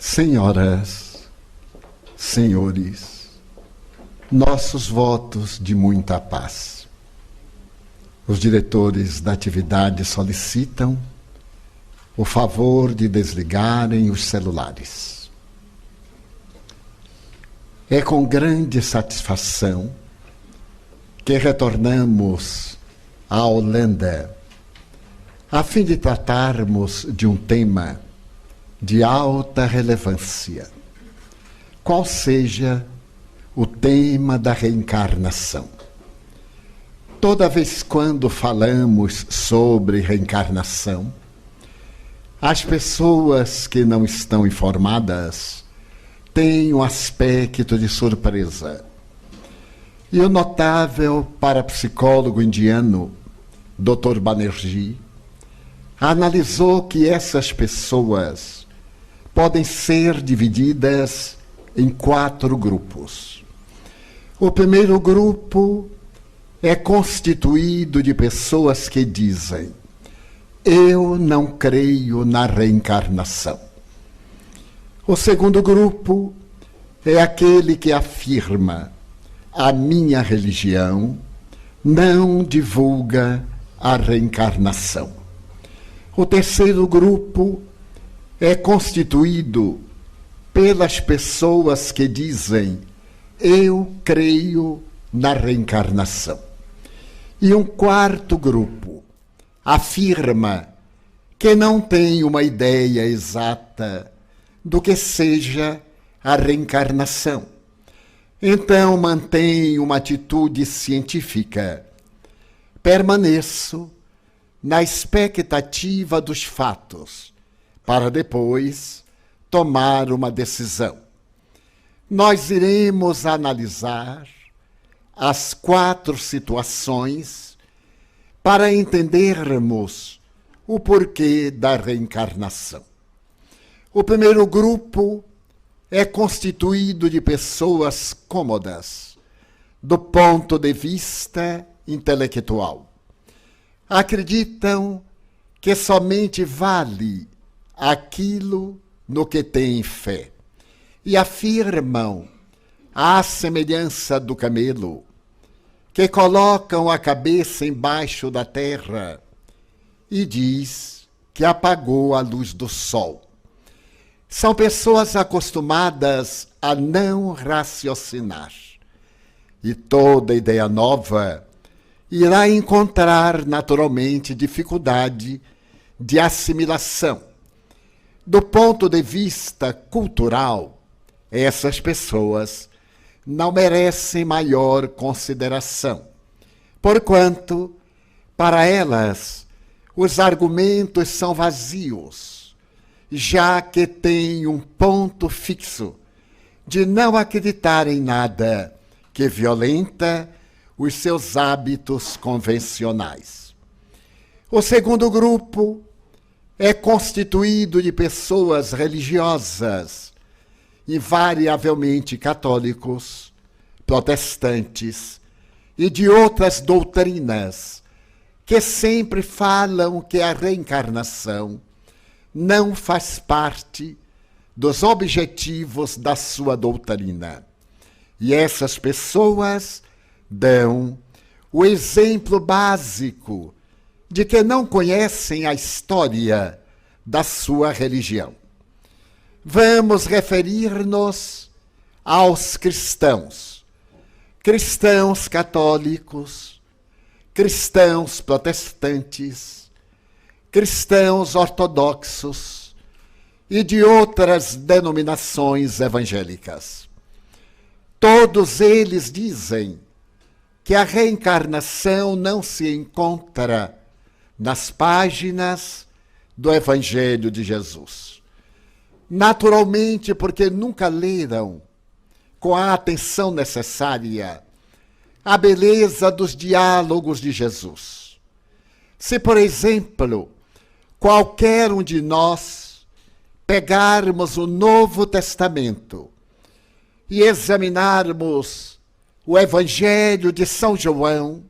Senhoras, senhores, nossos votos de muita paz. Os diretores da atividade solicitam o favor de desligarem os celulares. É com grande satisfação que retornamos à Holanda a fim de tratarmos de um tema de alta relevância, qual seja o tema da reencarnação. Toda vez quando falamos sobre reencarnação, as pessoas que não estão informadas têm um aspecto de surpresa. E o notável parapsicólogo indiano, Dr. Banerjee, analisou que essas pessoas podem ser divididas em 4 grupos. O primeiro grupo é constituído de pessoas que dizem: eu não creio na reencarnação. O segundo grupo é aquele que afirma: a minha religião não divulga a reencarnação. O terceiro grupo é constituído pelas pessoas que dizem: eu creio na reencarnação. E um quarto grupo afirma que não tem uma ideia exata do que seja a reencarnação. Então mantém uma atitude científica. Permaneço na expectativa dos fatos, para depois tomar uma decisão. Nós iremos analisar as 4 situações para entendermos o porquê da reencarnação. O primeiro grupo é constituído de pessoas cômodas, do ponto de vista intelectual. Acreditam que somente vale aquilo no que têm fé. E afirmam, à semelhança do camelo, que colocam a cabeça embaixo da terra e diz que apagou a luz do sol. São pessoas acostumadas a não raciocinar. E toda ideia nova irá encontrar naturalmente dificuldade de assimilação. Do ponto de vista cultural, essas pessoas não merecem maior consideração, porquanto, para elas, os argumentos são vazios, já que têm um ponto fixo de não acreditar em nada que violenta os seus hábitos convencionais. O segundo grupo é constituído de pessoas religiosas, invariavelmente católicos, protestantes e de outras doutrinas, que sempre falam que a reencarnação não faz parte dos objetivos da sua doutrina. E essas pessoas dão o exemplo básico de que não conhecem a história da sua religião. Vamos referir-nos aos cristãos, cristãos católicos, cristãos protestantes, cristãos ortodoxos e de outras denominações evangélicas. Todos eles dizem que a reencarnação não se encontra nas páginas do Evangelho de Jesus. Naturalmente, porque nunca leram com a atenção necessária a beleza dos diálogos de Jesus. Se, por exemplo, qualquer um de nós pegarmos o Novo Testamento e examinarmos o Evangelho de São João,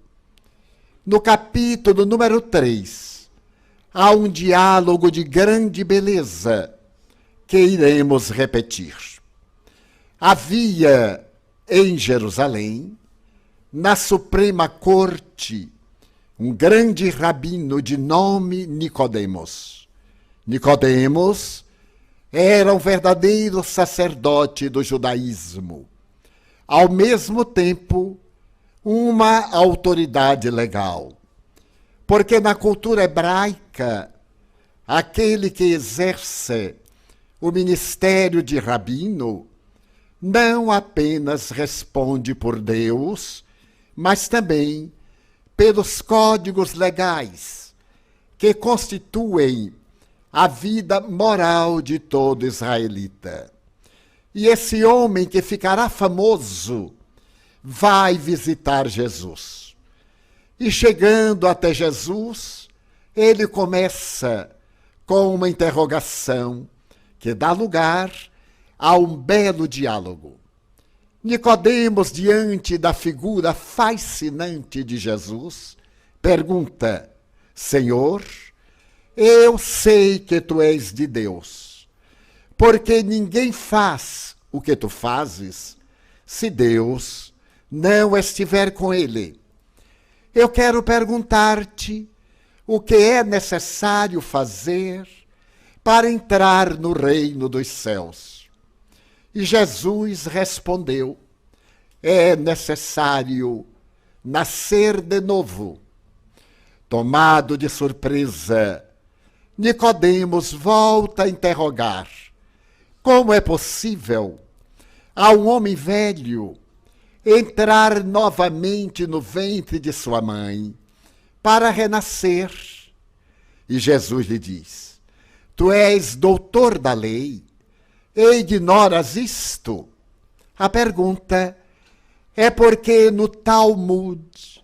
no capítulo número 3, há um diálogo de grande beleza que iremos repetir. Havia em Jerusalém, na Suprema Corte, um grande rabino de nome Nicodemos. Nicodemos era um verdadeiro sacerdote do judaísmo, ao mesmo tempo uma autoridade legal. Porque na cultura hebraica, aquele que exerce o ministério de rabino não apenas responde por Deus, mas também pelos códigos legais que constituem a vida moral de todo israelita. E esse homem que ficará famoso vai visitar Jesus. E chegando até Jesus, ele começa com uma interrogação que dá lugar a um belo diálogo. Nicodemos, diante da figura fascinante de Jesus, pergunta: Senhor, eu sei que tu és de Deus, porque ninguém faz o que tu fazes se Deus não estiver com ele. Eu quero perguntar-te o que é necessário fazer para entrar no reino dos céus. E Jesus respondeu: é necessário nascer de novo. Tomado de surpresa, Nicodemos volta a interrogar: como é possível a um homem velho entrar novamente no ventre de sua mãe para renascer? E Jesus lhe diz: tu és doutor da lei e ignoras isto? A pergunta é porque no Talmud,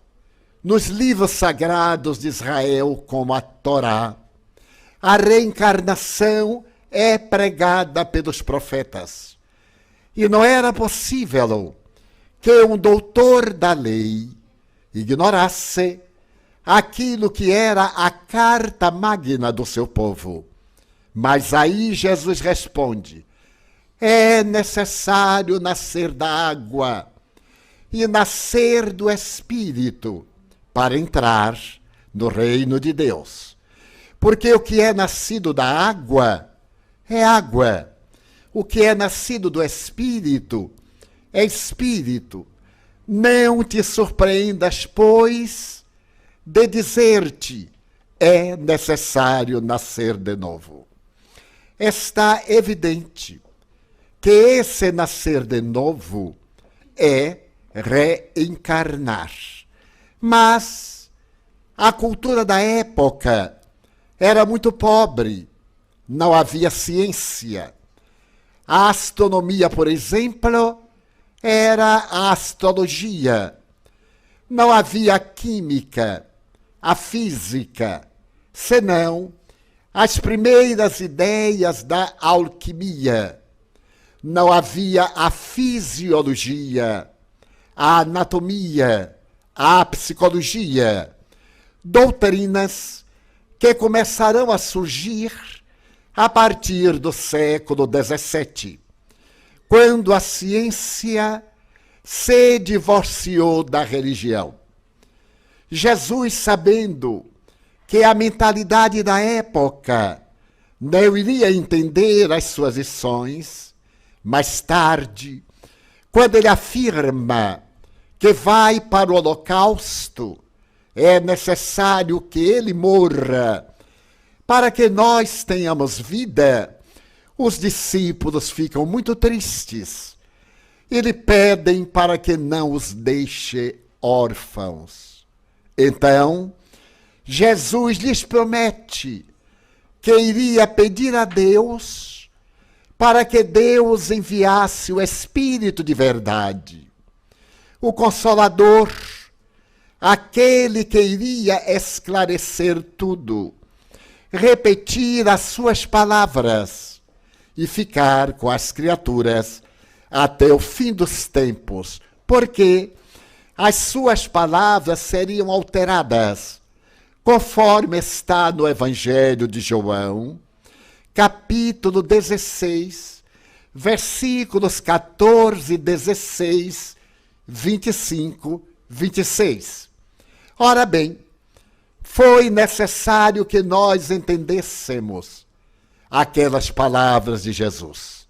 nos livros sagrados de Israel, como a Torá, a reencarnação é pregada pelos profetas. E não era possível que um doutor da lei ignorasse aquilo que era a carta magna do seu povo. Mas aí Jesus responde: é necessário nascer da água e nascer do Espírito para entrar no reino de Deus. Porque o que é nascido da água é água. O que é nascido do Espírito é Espírito. Não te surpreendas, pois, de dizer-te: é necessário nascer de novo. Está evidente que esse nascer de novo é reencarnar. Mas a cultura da época era muito pobre, não havia ciência. A astronomia, por exemplo, era a astrologia. Não havia a química, a física, senão as primeiras ideias da alquimia. Não havia a fisiologia, a anatomia, a psicologia, doutrinas que começarão a surgir a partir do século XVII, quando a ciência se divorciou da religião. Jesus, sabendo que a mentalidade da época não iria entender as suas lições, mais tarde, quando ele afirma que vai para o holocausto, é necessário que ele morra para que nós tenhamos vida, os discípulos ficam muito tristes e lhe pedem para que não os deixe órfãos. Então, Jesus lhes promete que iria pedir a Deus para que Deus enviasse o Espírito de verdade, o Consolador, aquele que iria esclarecer tudo, repetir as suas palavras e ficar com as criaturas até o fim dos tempos, porque as suas palavras seriam alteradas, conforme está no Evangelho de João, capítulo 16, versículos 14, 16, 25, 26. Ora bem, foi necessário que nós entendêssemos aquelas palavras de Jesus.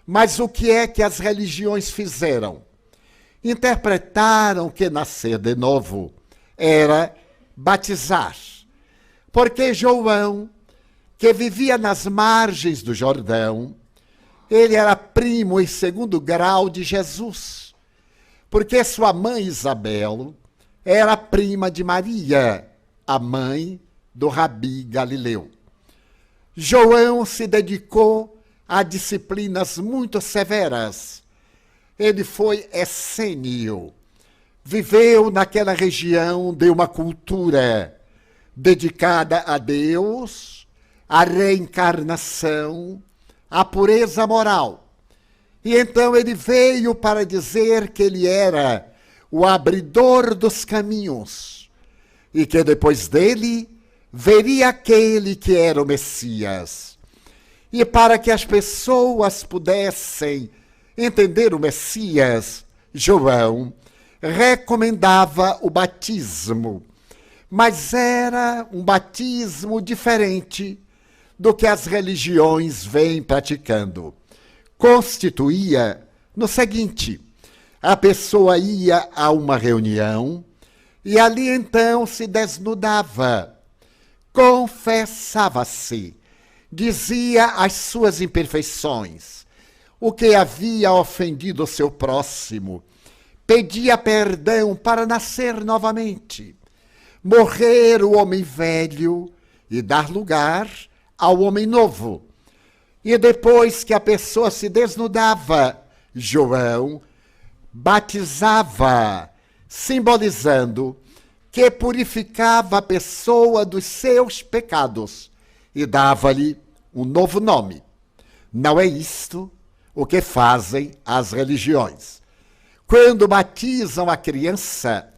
Mas o que é que as religiões fizeram? Interpretaram que nascer de novo era batizar. Porque João, que vivia nas margens do Jordão, ele era primo e segundo grau de Jesus. Porque sua mãe Isabel era prima de Maria, a mãe do Rabi Galileu. João se dedicou a disciplinas muito severas. Ele foi essênio. Viveu naquela região de uma cultura dedicada a Deus, à reencarnação, à pureza moral. E então ele veio para dizer que ele era o abridor dos caminhos e que depois dele veria aquele que era o Messias. E para que as pessoas pudessem entender o Messias, João recomendava o batismo, mas era um batismo diferente do que as religiões vêm praticando. Constituía no seguinte: a pessoa ia a uma reunião e ali então se desnudava, confessava-se, dizia as suas imperfeições, o que havia ofendido o seu próximo, pedia perdão para nascer novamente, morrer o homem velho e dar lugar ao homem novo. E depois que a pessoa se desnudava, João batizava, simbolizando que purificava a pessoa dos seus pecados e dava-lhe um novo nome. Não é isto o que fazem as religiões. Quando batizam a criança,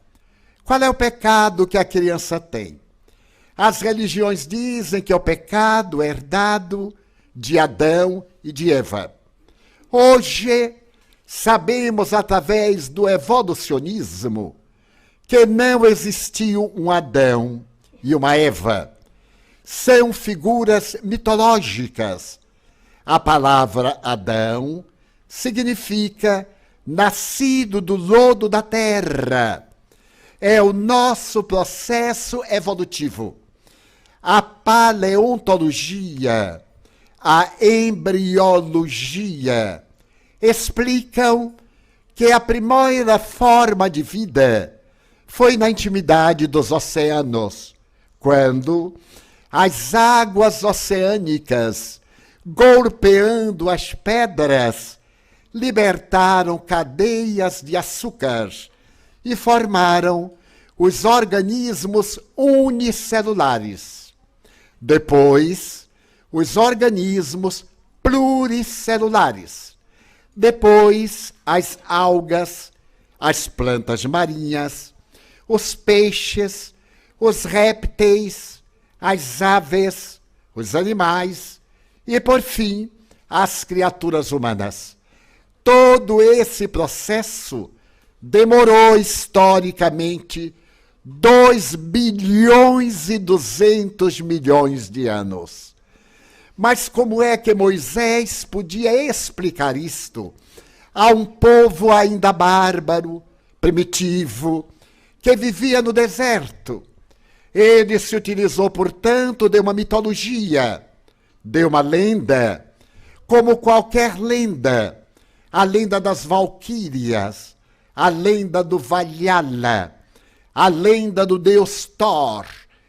qual é o pecado que a criança tem? As religiões dizem que é o pecado herdado de Adão e de Eva. Hoje, sabemos através do evolucionismo que não existiu um Adão e uma Eva. São figuras mitológicas. A palavra Adão significa nascido do lodo da terra. É o nosso processo evolutivo. A paleontologia, a embriologia explicam que a primeira forma de vida foi na intimidade dos oceanos, quando as águas oceânicas, golpeando as pedras, libertaram cadeias de açúcar e formaram os organismos unicelulares. Depois, os organismos pluricelulares. Depois, as algas, as plantas marinhas, os peixes, os répteis, as aves, os animais e, por fim, as criaturas humanas. Todo esse processo demorou historicamente 2 bilhões e 200 milhões de anos. Mas como é que Moisés podia explicar isto a um povo ainda bárbaro, primitivo, que vivia no deserto? Ele se utilizou, portanto, de uma mitologia, de uma lenda, como qualquer lenda, a lenda das Valquírias, a lenda do Valhalla, a lenda do deus Thor,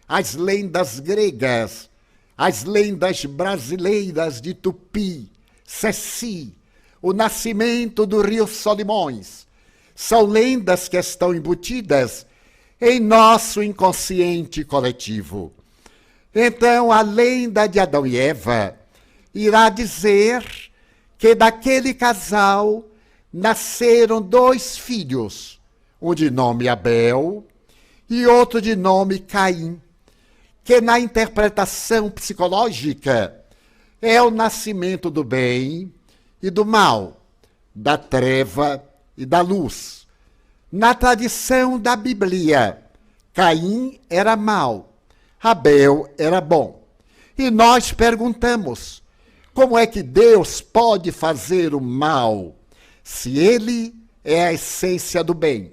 as lendas gregas, as lendas brasileiras de Tupi, Ceci, o nascimento do rio Solimões. São lendas que estão embutidas em nosso inconsciente coletivo. Então, a lenda de Adão e Eva irá dizer que daquele casal nasceram 2 filhos, um de nome Abel e outro de nome Caim, que na interpretação psicológica é o nascimento do bem e do mal, da treva e da luz. Na tradição da Bíblia, Caim era mau, Abel era bom. E nós perguntamos, como é que Deus pode fazer o mal se ele é a essência do bem?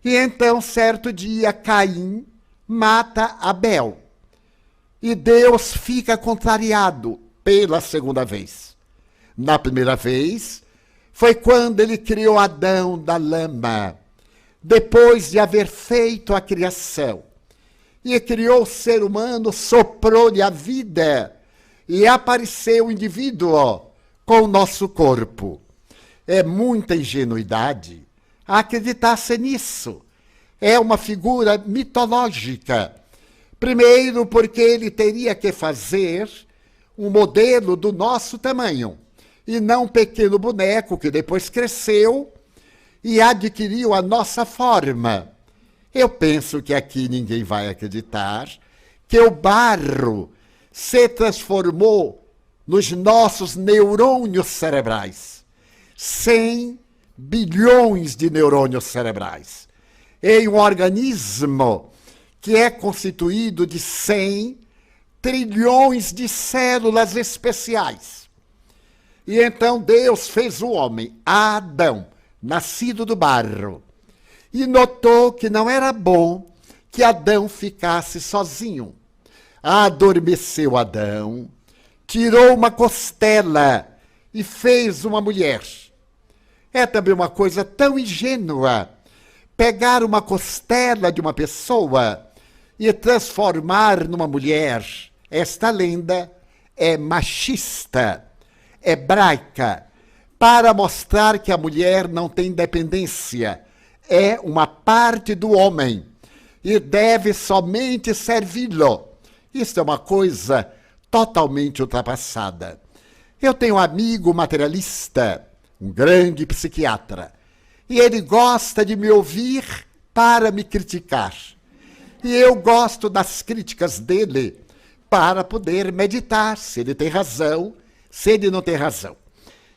E então, certo dia, Caim mata Abel. E Deus fica contrariado pela segunda vez. Na primeira vez, foi quando ele criou Adão da lama, depois de haver feito a criação. E criou o ser humano, soprou-lhe a vida, e apareceu o indivíduo com o nosso corpo. É muita ingenuidade acreditar-se nisso. É uma figura mitológica. Primeiro, porque ele teria que fazer um modelo do nosso tamanho, e não um pequeno boneco que depois cresceu e adquiriu a nossa forma. Eu penso que aqui ninguém vai acreditar que o barro se transformou nos nossos neurônios cerebrais. 100 bilhões de neurônios cerebrais. Em um organismo que é constituído de 100 trilhões de células especiais. E então Deus fez o homem, Adão, nascido do barro, e notou que não era bom que Adão ficasse sozinho. Adormeceu Adão, tirou uma costela e fez uma mulher. É também uma coisa tão ingênua pegar uma costela de uma pessoa e transformar numa mulher. Esta lenda é machista, hebraica, para mostrar que a mulher não tem independência, é uma parte do homem e deve somente servi-lo. Isso é uma coisa totalmente ultrapassada. Eu tenho um amigo materialista, um grande psiquiatra, e ele gosta de me ouvir para me criticar. E eu gosto das críticas dele para poder meditar se ele tem razão, se ele não tem razão.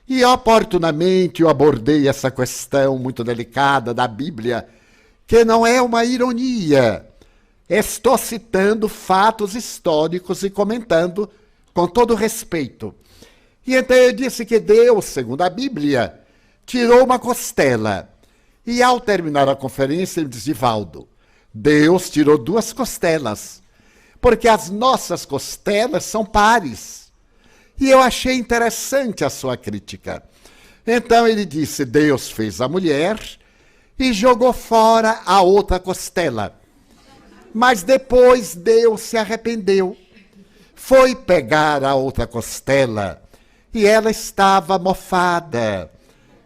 E oportunamente eu abordei essa questão muito delicada da Bíblia, que não é uma ironia. Estou citando fatos históricos e comentando com todo respeito. E então eu disse que Deus, segundo a Bíblia, tirou uma costela. E ao terminar a conferência, ele disse: Valdo, Deus tirou 2 costelas, porque as nossas costelas são pares. E eu achei interessante a sua crítica. Então ele disse: Deus fez a mulher e jogou fora a outra costela. Mas depois Deus se arrependeu. Foi pegar a outra costela e ela estava mofada.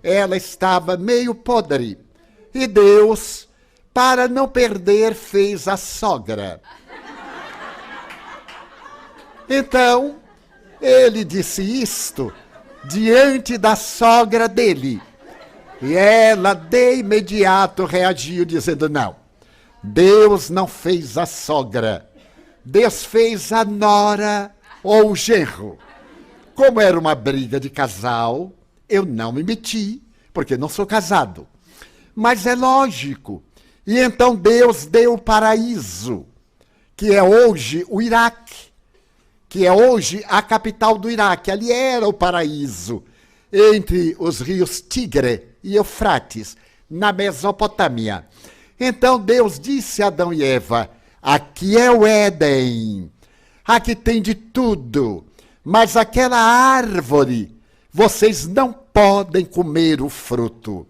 Ela estava meio podre. E Deus, para não perder, fez a sogra. Então, ele disse isto diante da sogra dele. E ela, de imediato, reagiu dizendo: não, Deus não fez a sogra. Deus fez a nora ou o genro. Como era uma briga de casal, eu não me meti, porque não sou casado. Mas é lógico. E então Deus deu o paraíso, que é hoje o Iraque, que é hoje a capital do Iraque. Ali era o paraíso, entre os rios Tigre e Eufrates, na Mesopotâmia. Então Deus disse a Adão e Eva: aqui é o Éden, aqui tem de tudo, mas aquela árvore, vocês não podem comer o fruto.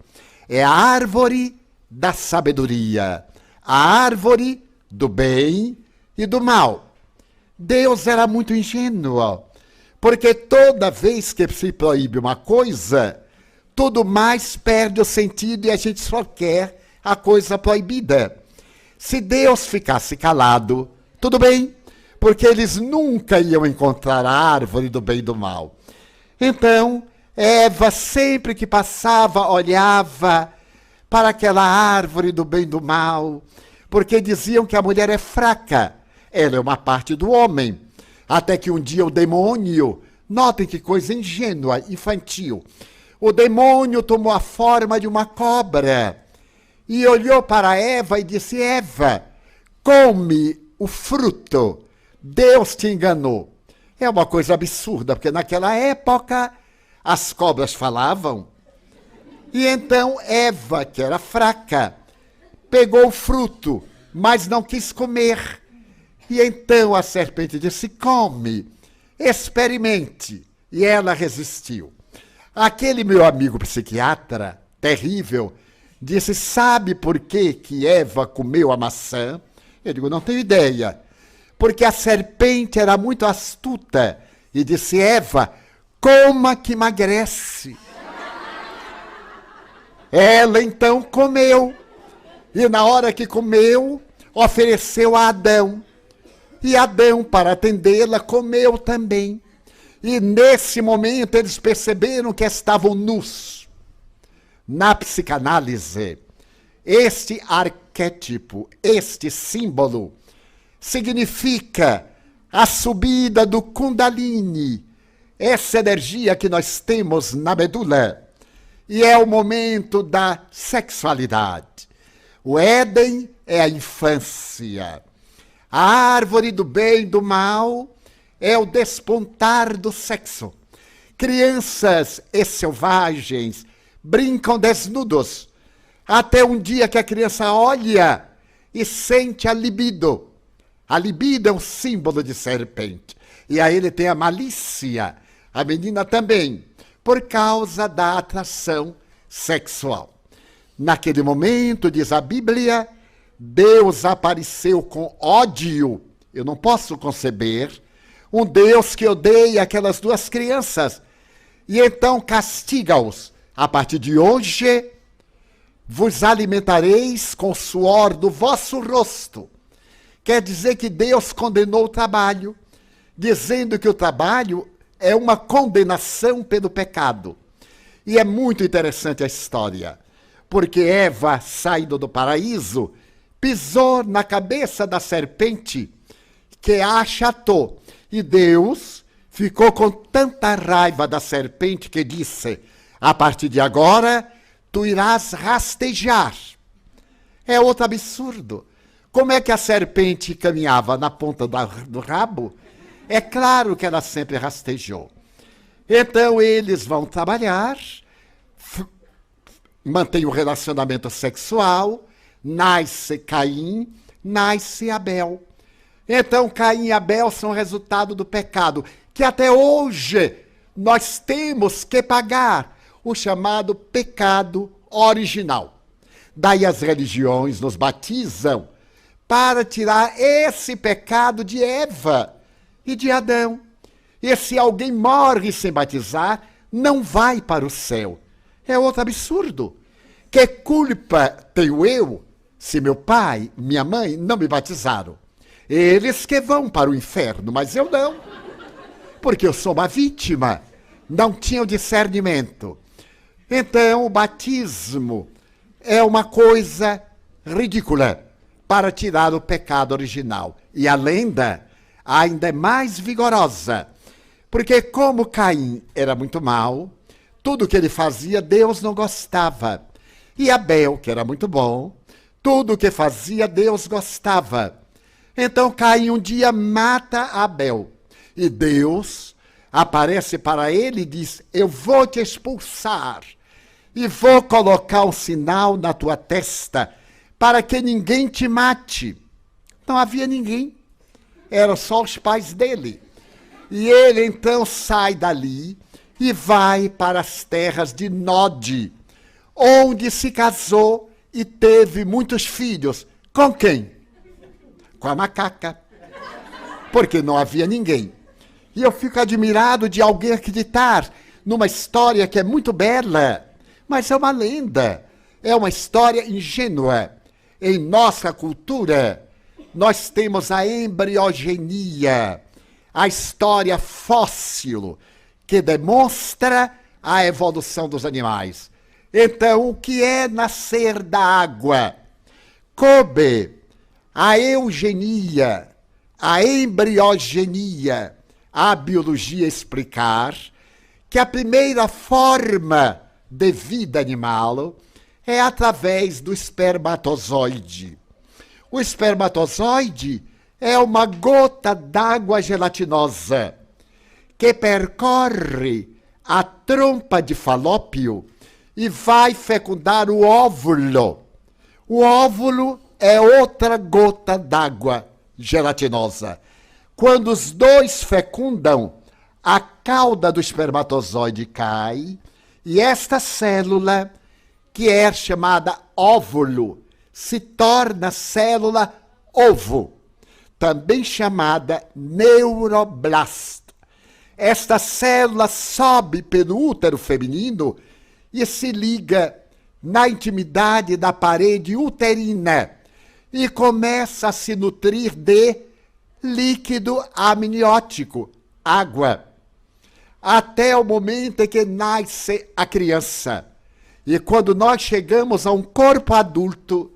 É a árvore da sabedoria, a árvore do bem e do mal. Deus era muito ingênuo, porque toda vez que se proíbe uma coisa, tudo mais perde o sentido e a gente só quer a coisa proibida. Se Deus ficasse calado, tudo bem, porque eles nunca iam encontrar a árvore do bem e do mal. Então, Eva, sempre que passava, olhava para aquela árvore do bem e do mal, porque diziam que a mulher é fraca, ela é uma parte do homem. Até que um dia o demônio Notem que coisa ingênua, infantil. O demônio tomou a forma de uma cobra e olhou para Eva e disse: Eva, come o fruto. Deus te enganou. É uma coisa absurda, porque naquela época as cobras falavam. E então Eva, que era fraca, pegou o fruto, mas não quis comer. E então a serpente disse: come, experimente. E ela resistiu. Aquele meu amigo psiquiatra, terrível, disse: sabe por que Eva comeu a maçã? Eu digo: não tenho ideia. Porque a serpente era muito astuta e disse: Eva, coma que emagrece. Ela então comeu. E na hora que comeu, ofereceu a Adão. E Adão, para atendê-la, comeu também. E nesse momento eles perceberam que estavam nus. Na psicanálise, este arquétipo, este símbolo, significa a subida do Kundalini, essa energia que nós temos na medula. E é o momento da sexualidade. O Éden é a infância. A árvore do bem e do mal é o despontar do sexo. Crianças e selvagens brincam desnudos, até um dia que a criança olha e sente a libido. A libido é um símbolo de serpente. E aí ele tem a malícia, a menina também, por causa da atração sexual. Naquele momento, diz a Bíblia, Deus apareceu com ódio. Eu não posso conceber um Deus que odeia aquelas duas crianças. E então castiga-os. A partir de hoje, vos alimentareis com o suor do vosso rosto. Quer dizer que Deus condenou o trabalho, dizendo que o trabalho é uma condenação pelo pecado. E é muito interessante a história, porque Eva, saindo do paraíso, pisou na cabeça da serpente, que a achatou. E Deus ficou com tanta raiva da serpente que disse: a partir de agora, tu irás rastejar. É outro absurdo. Como é que a serpente caminhava na ponta do rabo? É claro que ela sempre rastejou. Então eles vão trabalhar, mantêm o relacionamento sexual, nasce Caim, nasce Abel. Então Caim e Abel são resultado do pecado, que até hoje nós temos que pagar, o chamado pecado original. Daí as religiões nos batizam para tirar esse pecado de Eva e de Adão. E se alguém morre sem batizar, não vai para o céu. É outro absurdo. Que culpa tenho eu se meu pai, minha mãe não me batizaram? Eles que vão para o inferno, mas eu não. Porque eu sou uma vítima. Não tinham discernimento. Então, o batismo é uma coisa ridícula para tirar o pecado original. E a lenda ainda é mais vigorosa, porque como Caim era muito mau, tudo que ele fazia Deus não gostava. E Abel, que era muito bom, tudo que fazia Deus gostava. Então Caim um dia mata Abel. E Deus aparece para ele e diz: eu vou te expulsar e vou colocar um sinal na tua testa para que ninguém te mate. Não havia ninguém. Eram só os pais dele. E ele então sai dali e vai para as terras de Nod, onde se casou e teve muitos filhos. Com quem? Com a macaca. Porque não havia ninguém. E eu fico admirado de alguém acreditar numa história que é muito bela, mas é uma lenda. É uma história ingênua. Em nossa cultura, nós temos a embriogenia, a história fóssil, que demonstra a evolução dos animais. Então, o que é nascer da água? Coube a eugenia, a embriogenia, a biologia explicar que a primeira forma de vida animal é através do espermatozoide. O espermatozoide é uma gota d'água gelatinosa que percorre a trompa de Falópio e vai fecundar o óvulo. O óvulo é outra gota d'água gelatinosa. Quando os dois fecundam, a cauda do espermatozoide cai e esta célula, que é chamada óvulo, se torna célula ovo, também chamada neuroblasto. Esta célula sobe pelo útero feminino e se liga na intimidade da parede uterina e começa a se nutrir de líquido amniótico, água, até o momento em que nasce a criança. E quando nós chegamos a um corpo adulto,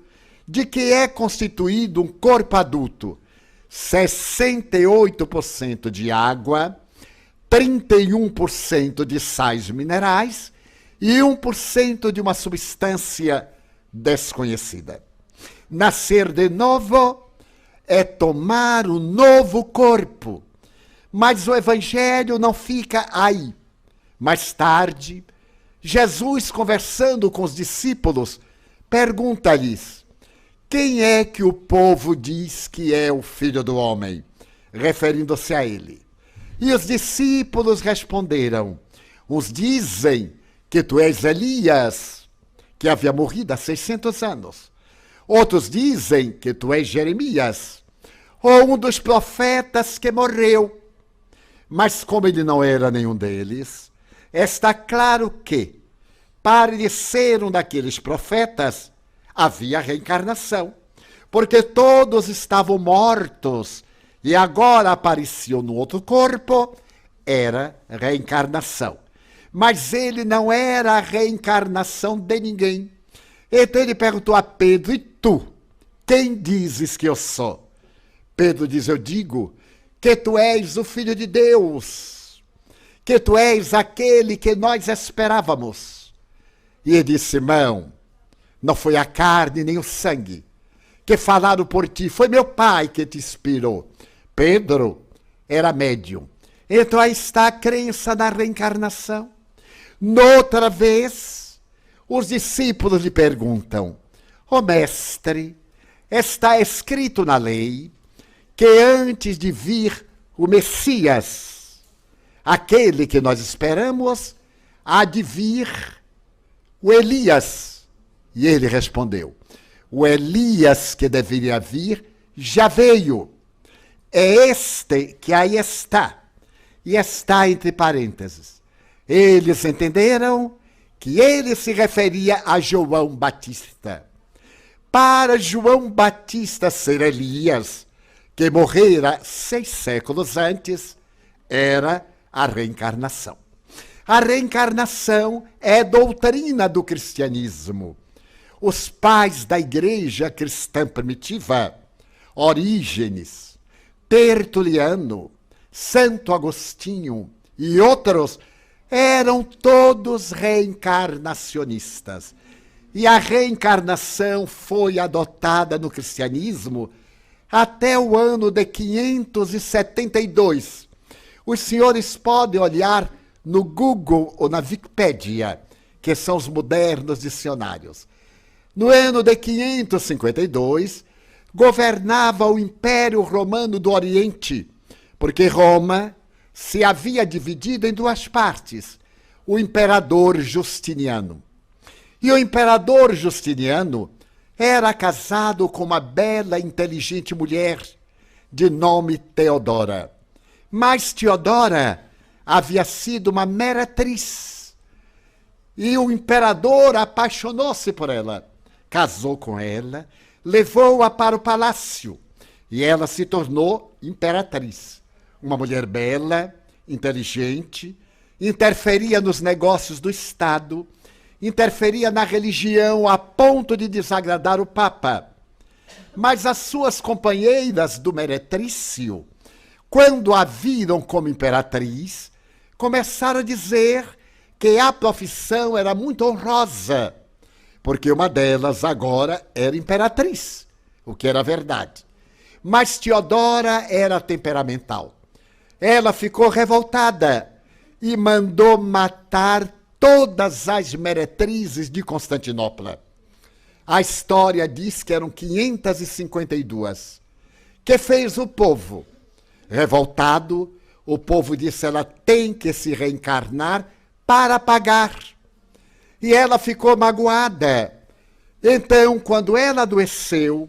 de que é constituído um corpo adulto? 68% de água, 31% de sais minerais e 1% de uma substância desconhecida. Nascer de novo é tomar um novo corpo. Mas o evangelho não fica aí. Mais tarde, Jesus, conversando com os discípulos, pergunta-lhes: quem é que o povo diz que é o Filho do Homem? Referindo-se a ele. E os discípulos responderam: uns dizem que tu és Elias, que havia morrido há 600 anos. Outros dizem que tu és Jeremias, ou um dos profetas que morreu. Mas como ele não era nenhum deles, está claro que, para ele ser um daqueles profetas, havia reencarnação, porque todos estavam mortos e agora apareciam no outro corpo, era reencarnação. Mas ele não era a reencarnação de ninguém. Então ele perguntou a Pedro: e tu, quem dizes que eu sou? Pedro diz: eu digo que tu és o Filho de Deus, que tu és aquele que nós esperávamos. E ele disse: Simão, não foi a carne nem o sangue que falaram por ti, foi meu Pai que te inspirou. Pedro era médium. Então aí está a crença na reencarnação. Noutra vez, os discípulos lhe perguntam: ó mestre, está escrito na lei que antes de vir o Messias, aquele que nós esperamos, há de vir o Elias. E ele respondeu: o Elias que deveria vir já veio. É este que aí está. E está entre parênteses. Eles entenderam que ele se referia a João Batista. Para João Batista ser Elias, que morrera 6 séculos antes, era a reencarnação. A reencarnação é doutrina do cristianismo. Os pais da igreja cristã primitiva, Orígenes, Tertuliano, Santo Agostinho e outros, eram todos reencarnacionistas. E a reencarnação foi adotada no cristianismo até o ano de 572. Os senhores podem olhar no Google ou na Wikipédia, que são os modernos dicionários. No ano de 552, governava o Império Romano do Oriente, porque Roma se havia dividido em 2 partes, o imperador Justiniano. E o imperador Justiniano era casado com uma bela e inteligente mulher de nome Teodora. Mas Teodora havia sido uma meretriz. E o imperador apaixonou-se por ela, casou com ela, levou-a para o palácio e ela se tornou imperatriz. Uma mulher bela, inteligente, interferia nos negócios do Estado, interferia na religião a ponto de desagradar o Papa. Mas as suas companheiras do meretrício, quando a viram como imperatriz, começaram a dizer que a profissão era muito honrosa, porque uma delas agora era imperatriz, o que era verdade. Mas Teodora era temperamental. Ela ficou revoltada e mandou matar todas as meretrizes de Constantinopla. A história diz que eram 552. Que fez o povo? Revoltado, o povo disse: ela tem que se reencarnar para pagar. E ela ficou magoada. Então, quando ela adoeceu,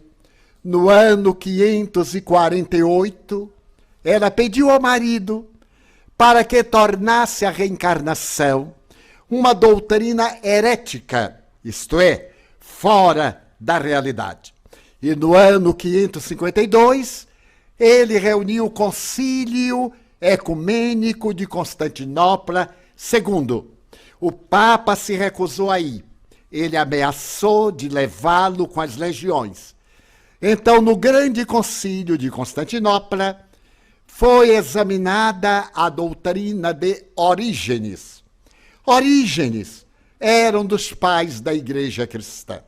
no ano 548, ela pediu ao marido para que tornasse a reencarnação uma doutrina herética, isto é, fora da realidade. E no ano 552, ele reuniu o Concílio Ecumênico de Constantinopla II. O Papa se recusou a ir. Ele ameaçou de levá-lo com as legiões. Então, no Grande Concílio de Constantinopla, foi examinada a doutrina de Orígenes. Orígenes era um dos pais da Igreja Cristã.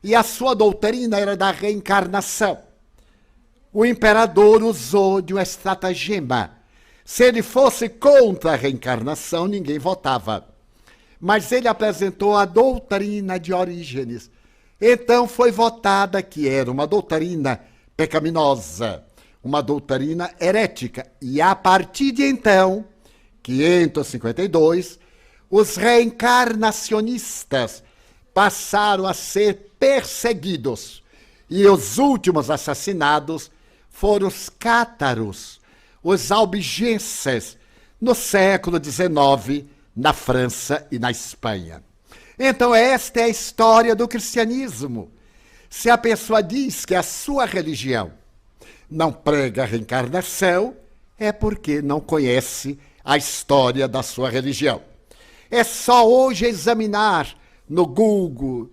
E a sua doutrina era da reencarnação. O imperador usou de uma estratagema. Se ele fosse contra a reencarnação, ninguém votava. Mas ele apresentou a doutrina de Orígenes. Então foi votada que era uma doutrina pecaminosa, uma doutrina herética. E a partir de então, 552, os reencarnacionistas passaram a ser perseguidos. E os últimos assassinados foram os cátaros, os albigenses, no século XIX, na França e na Espanha. Então, esta é a história do cristianismo. Se a pessoa diz que a sua religião não prega a reencarnação, é porque não conhece a história da sua religião. É só hoje examinar no Google,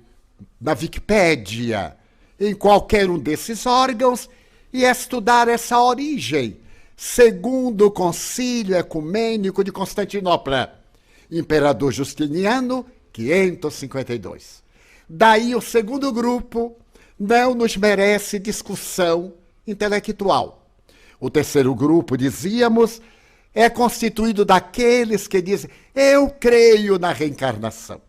na Wikipédia, em qualquer um desses órgãos e estudar essa origem, segundo o Concílio Ecumênico de Constantinopla, Imperador Justiniano, 552. Daí o segundo grupo não nos merece discussão intelectual. O terceiro grupo, dizíamos, é constituído daqueles que dizem: eu creio na reencarnação.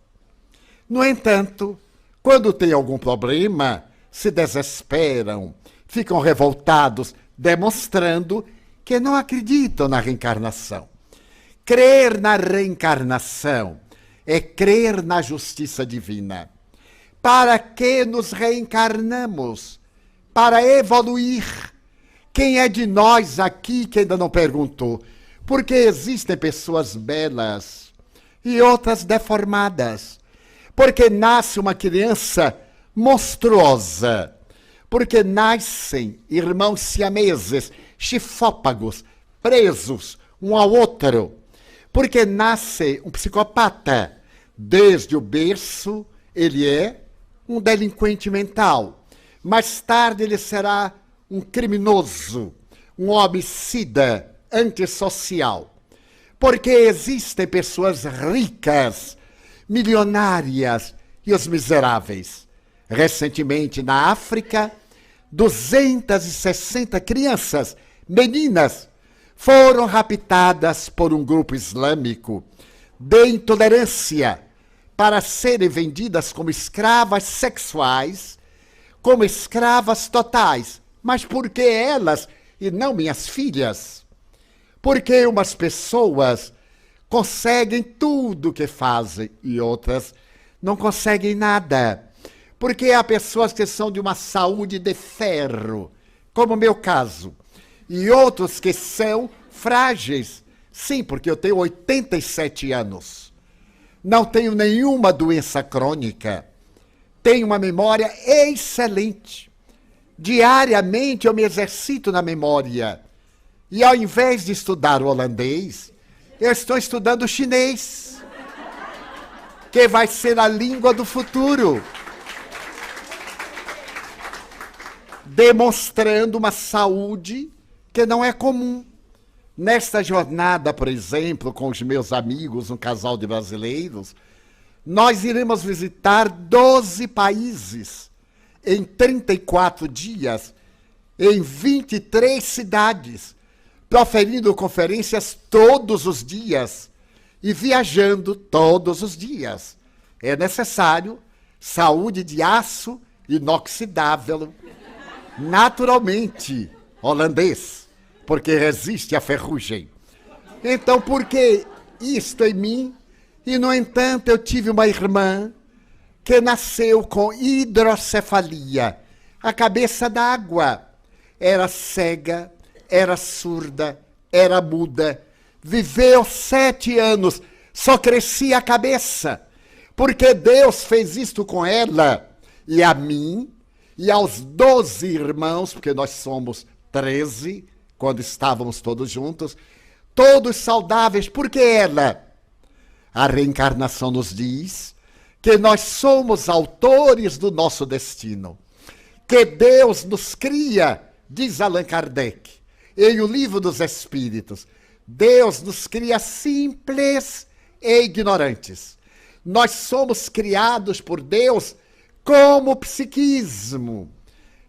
No entanto, quando tem algum problema, se desesperam, ficam revoltados, demonstrando que não acreditam na reencarnação. Crer na reencarnação é crer na justiça divina. Para que nos reencarnamos? Para evoluir. Quem é de nós aqui que ainda não perguntou? Porque existem pessoas belas e outras deformadas. Porque nasce uma criança monstruosa. Porque nascem irmãos siameses, chifópagos, presos um ao outro. Porque nasce um psicopata. Desde o berço, ele é um delinquente mental. Mais tarde, ele será um criminoso, um homicida antissocial. Porque existem pessoas ricas, milionárias e os miseráveis. Recentemente, na África, 260 crianças, meninas, foram raptadas por um grupo islâmico de intolerância para serem vendidas como escravas sexuais, como escravas totais. Mas por que elas e não minhas filhas? Porque umas pessoas conseguem tudo o que fazem e outras não conseguem nada. Porque há pessoas que são de uma saúde de ferro, como o meu caso, e outros que são frágeis. Sim, porque eu tenho 87 anos. Não tenho nenhuma doença crônica. Tenho uma memória excelente. Diariamente eu me exercito na memória. E ao invés de estudar o holandês, eu estou estudando o chinês, que vai ser a língua do futuro. Demonstrando uma saúde que não é comum. Nesta jornada, por exemplo, com os meus amigos, um casal de brasileiros, nós iremos visitar 12 países em 34 dias, em 23 cidades, proferindo conferências todos os dias e viajando todos os dias. É necessário saúde de aço inoxidável, naturalmente holandês, porque resiste à ferrugem. Então, por que isto em mim? E, no entanto, eu tive uma irmã que nasceu com hidrocefalia, a cabeça d'água. Era cega, era surda, era muda. Viveu 7 anos, só crescia a cabeça. Porque Deus fez isto com ela e a mim e aos 12 irmãos, porque nós somos 13, quando estávamos todos juntos, todos saudáveis. Porque ela, a reencarnação nos diz que nós somos autores do nosso destino, que Deus nos cria, diz Allan Kardec, em O Livro dos Espíritos, Deus nos cria simples e ignorantes. Nós somos criados por Deus como psiquismo,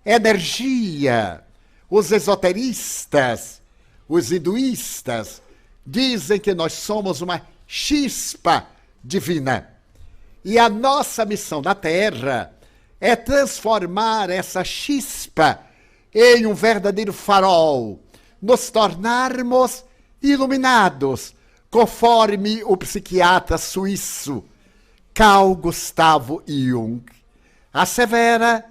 energia. Os esoteristas, os hinduístas, dizem que nós somos uma chispa divina. E a nossa missão na Terra é transformar essa chispa em um verdadeiro farol, nos tornarmos iluminados, conforme o psiquiatra suíço Carl Gustav Jung assevera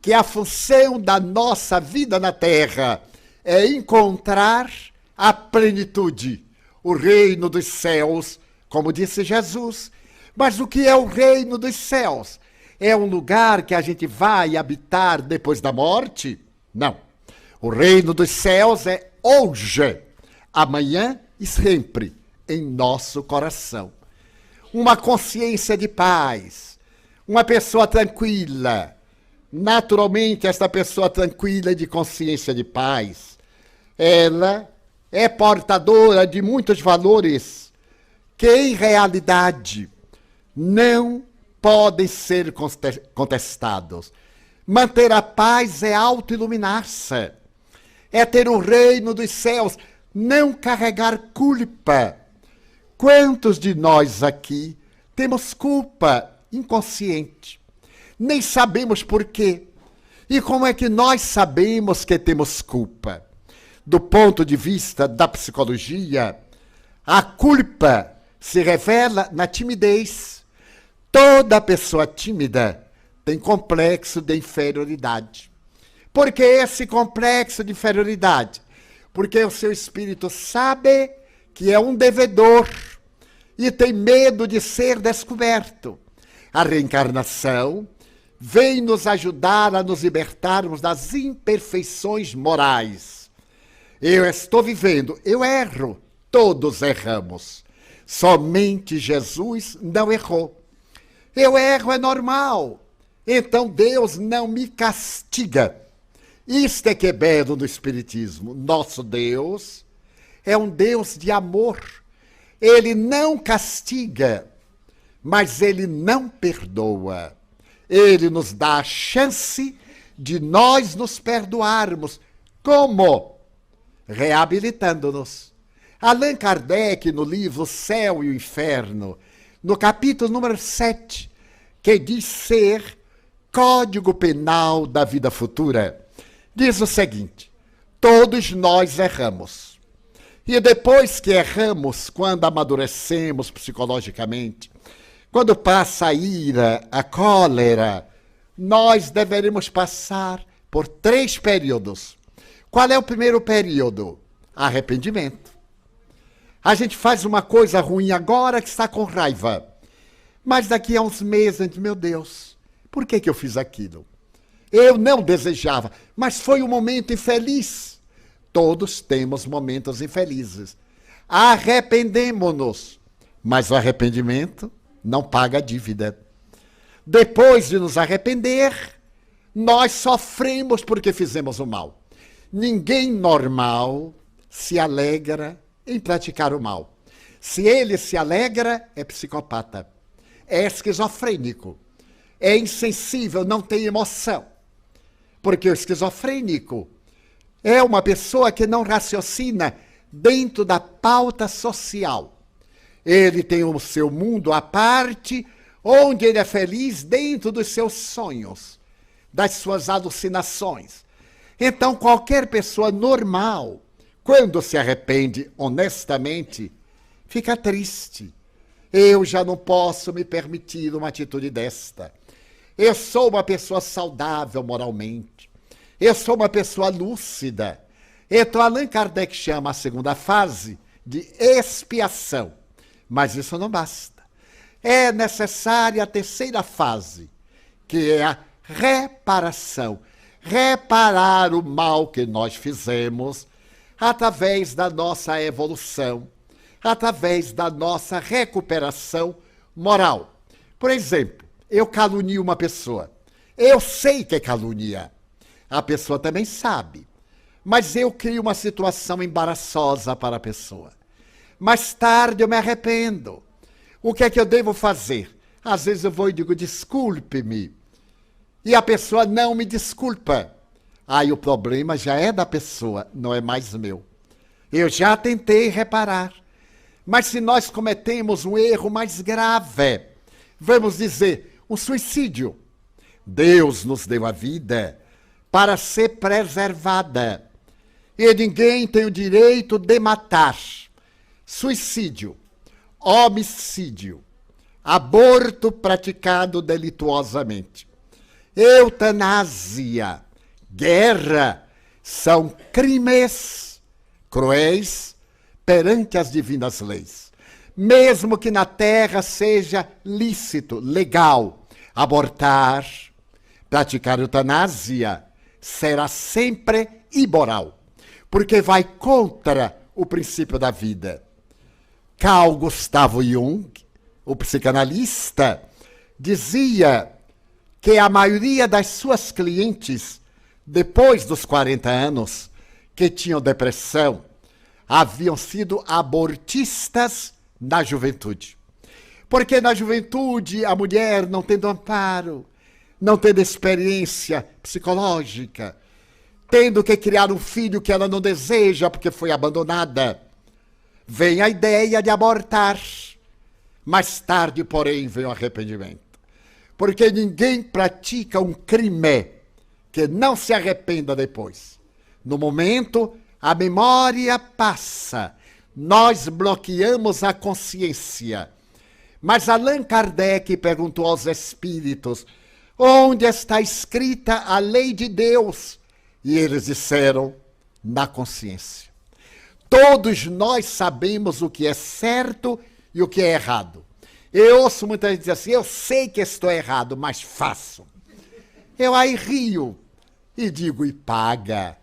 que a função da nossa vida na Terra é encontrar a plenitude, o reino dos céus, como disse Jesus. Mas o que é o reino dos céus? É um lugar que a gente vai habitar depois da morte? Não. O reino dos céus é hoje, amanhã e sempre, em nosso coração. Uma consciência de paz, uma pessoa tranquila. Naturalmente, esta pessoa tranquila e de consciência de paz, ela é portadora de muitos valores que, em realidade, não podem ser contestados. Manter a paz é auto-iluminar-se, é ter o reino dos céus, não carregar culpa. Quantos de nós aqui temos culpa inconsciente? Nem sabemos por quê. E como é que nós sabemos que temos culpa? Do ponto de vista da psicologia, a culpa se revela na timidez. Toda pessoa tímida tem complexo de inferioridade. Por que esse complexo de inferioridade? Porque o seu espírito sabe que é um devedor e tem medo de ser descoberto. A reencarnação vem nos ajudar a nos libertarmos das imperfeições morais. Eu estou vivendo, eu erro, todos erramos. Somente Jesus não errou. Eu erro, é normal. Então Deus não me castiga. Isto é que é belo no Espiritismo. Nosso Deus é um Deus de amor. Ele não castiga, mas ele não perdoa. Ele nos dá a chance de nós nos perdoarmos. Como? Reabilitando-nos. Allan Kardec, no livro O Céu e o Inferno, no capítulo número 7, que diz ser Código Penal da Vida Futura, diz o seguinte: todos nós erramos. E depois que erramos, quando amadurecemos psicologicamente, quando passa a ira, a cólera, nós deveremos passar por 3 períodos. Qual é o primeiro período? Arrependimento. A gente faz uma coisa ruim agora que está com raiva. Mas daqui a uns meses, a gente, meu Deus, por que eu fiz aquilo? Eu não desejava, mas foi um momento infeliz. Todos temos momentos infelizes. Arrependemo-nos, mas o arrependimento não paga a dívida. Depois de nos arrepender, nós sofremos porque fizemos o mal. Ninguém normal se alegra em praticar o mal. Se ele se alegra, é psicopata, é esquizofrênico, é insensível, não tem emoção. Porque o esquizofrênico é uma pessoa que não raciocina dentro da pauta social. Ele tem o seu mundo à parte, onde ele é feliz dentro dos seus sonhos, das suas alucinações. Então, qualquer pessoa normal, quando se arrepende honestamente, fica triste. Eu já não posso me permitir uma atitude desta. Eu sou uma pessoa saudável moralmente. Eu sou uma pessoa lúcida. Então, Allan Kardec chama a segunda fase de expiação. Mas isso não basta. É necessária a terceira fase, que é a reparação. Reparar o mal que nós fizemos através da nossa evolução, através da nossa recuperação moral. Por exemplo, eu calunio uma pessoa. Eu sei que é calunia. A pessoa também sabe. Mas eu crio uma situação embaraçosa para a pessoa. Mais tarde eu me arrependo. O que é que eu devo fazer? Às vezes eu vou e digo, desculpe-me. E a pessoa não me desculpa. Aí o problema já é da pessoa, não é mais meu. Eu já tentei reparar. Mas se nós cometemos um erro mais grave, vamos dizer, um suicídio. Deus nos deu a vida para ser preservada. E ninguém tem o direito de matar. Suicídio, homicídio, aborto praticado delituosamente, eutanásia, guerra, são crimes cruéis perante as divinas leis. Mesmo que na terra seja lícito, legal, abortar, praticar eutanásia, será sempre imoral, porque vai contra o princípio da vida. Carl Gustav Jung, o psicanalista, dizia que a maioria das suas clientes, depois dos 40 anos, que tinham depressão, haviam sido abortistas na juventude. Porque na juventude a mulher não tendo amparo, não tendo experiência psicológica, tendo que criar um filho que ela não deseja porque foi abandonada, vem a ideia de abortar. Mais tarde, porém, vem o arrependimento. Porque ninguém pratica um crime que não se arrependa depois. No momento, a memória passa. Nós bloqueamos a consciência. Mas Allan Kardec perguntou aos espíritos, onde está escrita a lei de Deus? E eles disseram, na consciência. Todos nós sabemos o que é certo e o que é errado. Eu ouço muita gente dizer assim, eu sei que estou errado, mas faço. Eu aí rio e digo, e paga.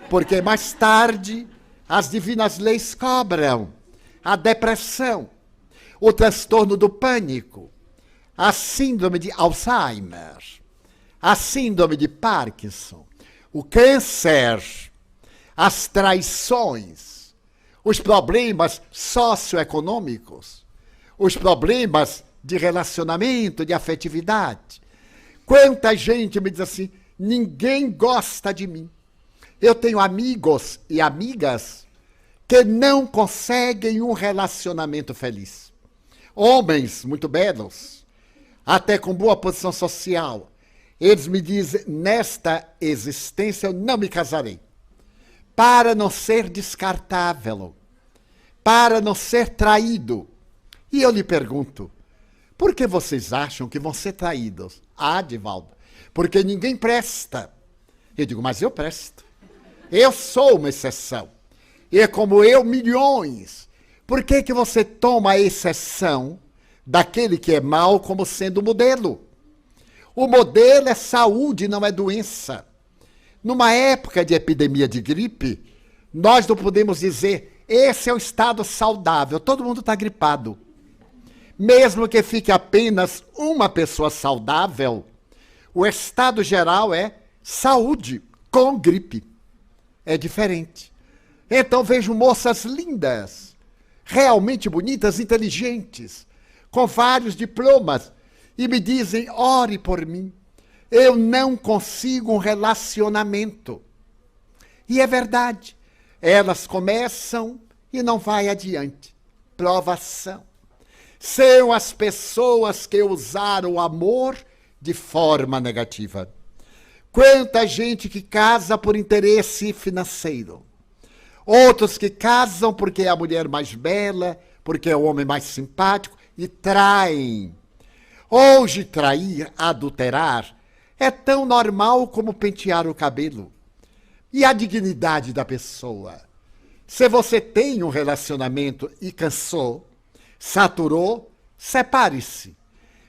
Porque mais tarde as divinas leis cobram a depressão, o transtorno do pânico, a síndrome de Alzheimer, a síndrome de Parkinson, o câncer, as traições, os problemas socioeconômicos, os problemas de relacionamento, de afetividade. Quanta gente me diz assim, ninguém gosta de mim. Eu tenho amigos e amigas que não conseguem um relacionamento feliz. Homens muito belos, até com boa posição social. Eles me dizem, nesta existência eu não me casarei. Para não ser descartável, para não ser traído. E eu lhe pergunto, por que vocês acham que vão ser traídos? Ah, Divaldo, porque ninguém presta. Eu digo, mas eu presto. Eu sou uma exceção. E como eu, milhões. Por que que você toma a exceção daquele que é mau como sendo modelo? O modelo é saúde, não é doença. Numa época de epidemia de gripe, nós não podemos dizer, esse é o estado saudável, todo mundo está gripado. Mesmo que fique apenas uma pessoa saudável, o estado geral é saúde com gripe. É diferente. Então vejo moças lindas, realmente bonitas, inteligentes, com vários diplomas, e me dizem, ore por mim. Eu não consigo um relacionamento. E é verdade. Elas começam e não vai adiante. Provação. São as pessoas que usaram o amor de forma negativa. Quanta gente que casa por interesse financeiro. Outros que casam porque é a mulher mais bela, porque é o homem mais simpático, e traem. Hoje, trair, adulterar, é tão normal como pentear o cabelo. E a dignidade da pessoa? Se você tem um relacionamento e cansou, saturou, separe-se.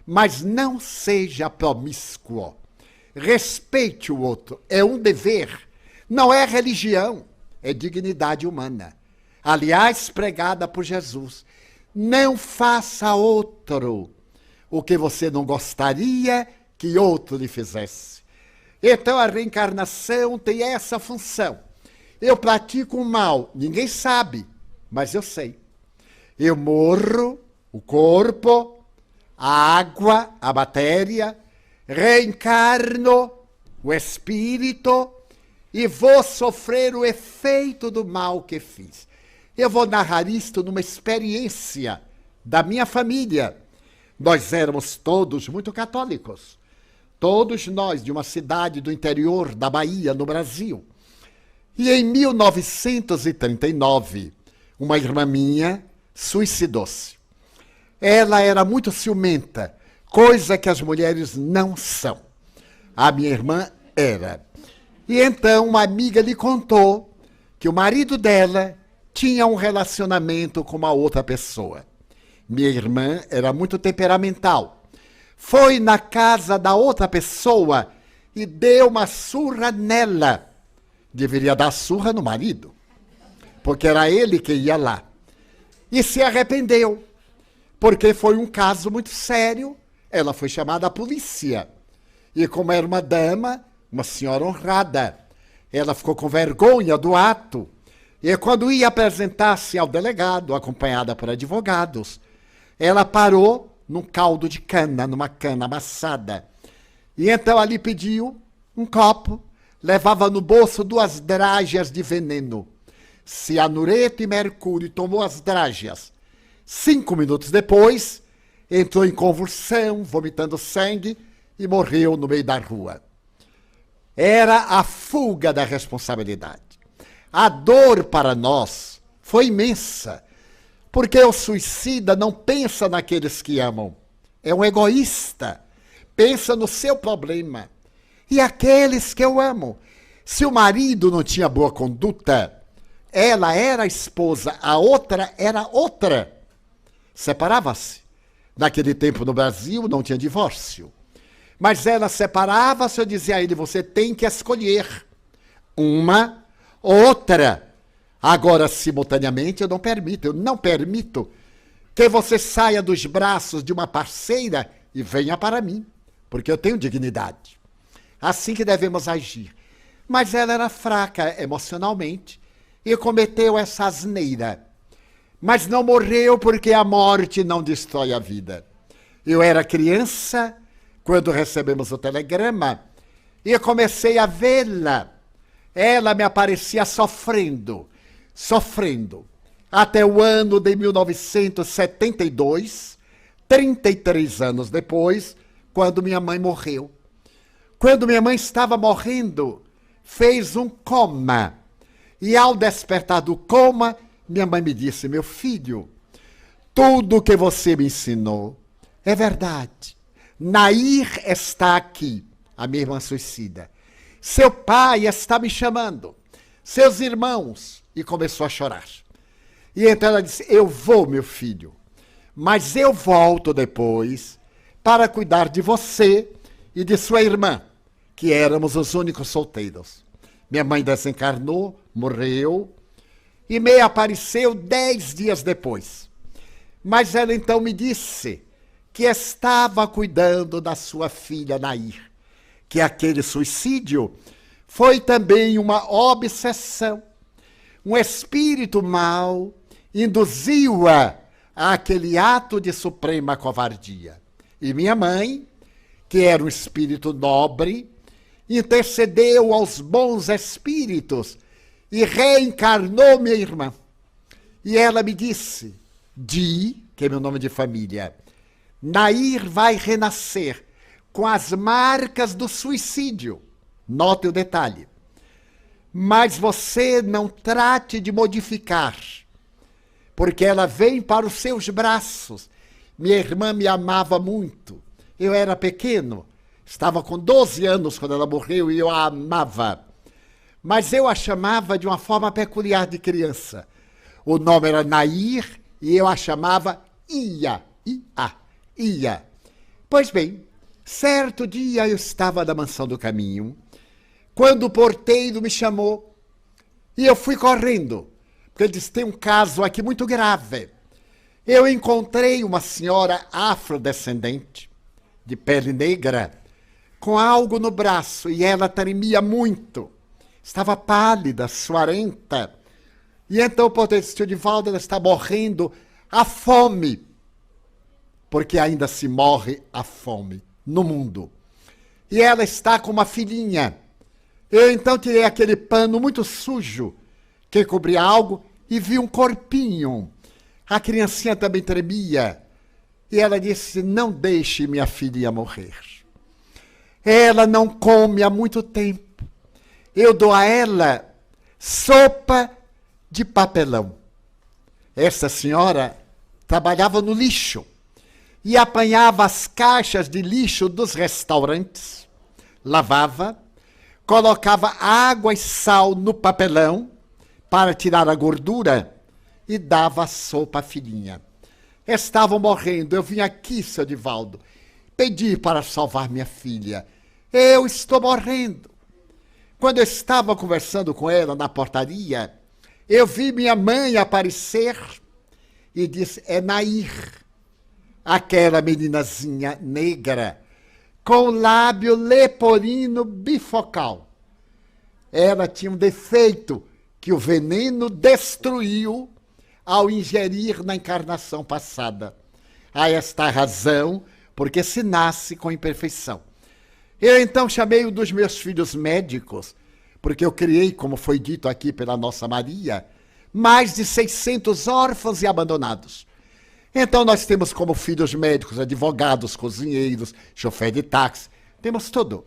Mas não seja promíscuo. Respeite o outro. É um dever. Não é religião. É dignidade humana. Aliás, pregada por Jesus. Não faça outro o que você não gostaria que outro lhe fizesse. Então a reencarnação tem essa função. Eu pratico o mal, ninguém sabe, mas eu sei. Eu morro, o corpo, a água, a matéria, reencarno, o espírito, e vou sofrer o efeito do mal que fiz. Eu vou narrar isto numa experiência da minha família. Nós éramos todos muito católicos. Todos nós de uma cidade do interior da Bahia, no Brasil. E em 1939, uma irmã minha suicidou-se. Ela era muito ciumenta, coisa que as mulheres não são. A minha irmã era. E então uma amiga lhe contou que o marido dela tinha um relacionamento com uma outra pessoa. Minha irmã era muito temperamental. Foi na casa da outra pessoa e deu uma surra nela. Deveria dar surra no marido, porque era ele que ia lá. E se arrependeu, porque foi um caso muito sério. Ela foi chamada à polícia. E como era uma dama, uma senhora honrada, ela ficou com vergonha do ato. E quando ia apresentar-se ao delegado, acompanhada por advogados, ela parou num caldo de cana, numa cana amassada. E então ali pediu um copo, levava no bolso 2 drágeas de veneno. Cianureto e mercúrio, tomou as drágeas. 5 minutos depois, entrou em convulsão, vomitando sangue e morreu no meio da rua. Era a fuga da responsabilidade. A dor para nós foi imensa, porque o suicida não pensa naqueles que amam. É um egoísta. Pensa no seu problema. E aqueles que eu amo. Se o marido não tinha boa conduta, ela era a esposa, a outra era outra. Separava-se. Naquele tempo no Brasil não tinha divórcio. Mas ela separava-se, eu dizia a ele, você tem que escolher uma ou outra. Agora, simultaneamente, eu não permito que você saia dos braços de uma parceira e venha para mim, porque eu tenho dignidade. Assim que devemos agir. Mas ela era fraca emocionalmente e cometeu essa asneira. Mas não morreu porque a morte não destrói a vida. Eu era criança quando recebemos o telegrama e comecei a vê-la. Ela me aparecia sofrendo, até o ano de 1972, 33 anos depois, quando minha mãe morreu. Quando minha mãe estava morrendo, fez um coma. E ao despertar do coma, minha mãe me disse, meu filho, tudo que você me ensinou é verdade. Nair está aqui, a minha irmã suicida. Seu pai está me chamando, seus irmãos. E começou a chorar. E então ela disse, eu vou, meu filho, mas eu volto depois para cuidar de você e de sua irmã, que éramos os únicos solteiros. Minha mãe desencarnou, morreu, e me apareceu 10 dias depois. Mas ela então me disse que estava cuidando da sua filha Nair, que aquele suicídio foi também uma obsessão. um espírito mau induziu-a àquele ato de suprema covardia. E minha mãe, que era um espírito nobre, intercedeu aos bons espíritos e reencarnou minha irmã. E ela me disse, Di, que é meu nome de família, Nair vai renascer com as marcas do suicídio. Note o detalhe. Mas você não trate de modificar, porque ela vem para os seus braços. Minha irmã me amava muito. Eu era pequeno, estava com 12 anos quando ela morreu e eu a amava. Mas eu a chamava de uma forma peculiar de criança. O nome era Nair e eu a chamava Ia. Ia. Pois bem, certo dia eu estava na Mansão do Caminho, quando o porteiro me chamou e eu fui correndo, porque ele disse, tem um caso aqui muito grave. Eu encontrei uma senhora afrodescendente, de pele negra, com algo no braço e ela tremia muito. Estava pálida, suarenta. E então o porteiro disse, tio Divaldo, ela está morrendo à fome, porque ainda se morre à fome no mundo. E ela está com uma filhinha. Eu então tirei aquele pano muito sujo que cobria algo e vi um corpinho. A criancinha também tremia. E ela disse, não deixe minha filhinha morrer. Ela não come há muito tempo. Eu dou a ela sopa de papelão. Essa senhora trabalhava no lixo e apanhava as caixas de lixo dos restaurantes, lavava, colocava água e sal no papelão para tirar a gordura e dava a sopa à filhinha. Estavam morrendo, eu vim aqui, seu Divaldo, pedi para salvar minha filha. Eu estou morrendo. Quando eu estava conversando com ela na portaria, eu vi minha mãe aparecer e disse, é Nair, aquela meninazinha negra, com o lábio leporino bifocal. Ela tinha um defeito que o veneno destruiu ao ingerir na encarnação passada. A esta razão, porque se nasce com imperfeição. Eu então chamei um dos meus filhos médicos, porque eu criei, como foi dito aqui pela nossa Maria, mais de 600 órfãos e abandonados. Então nós temos como filhos médicos, advogados, cozinheiros, chofer de táxi, temos tudo.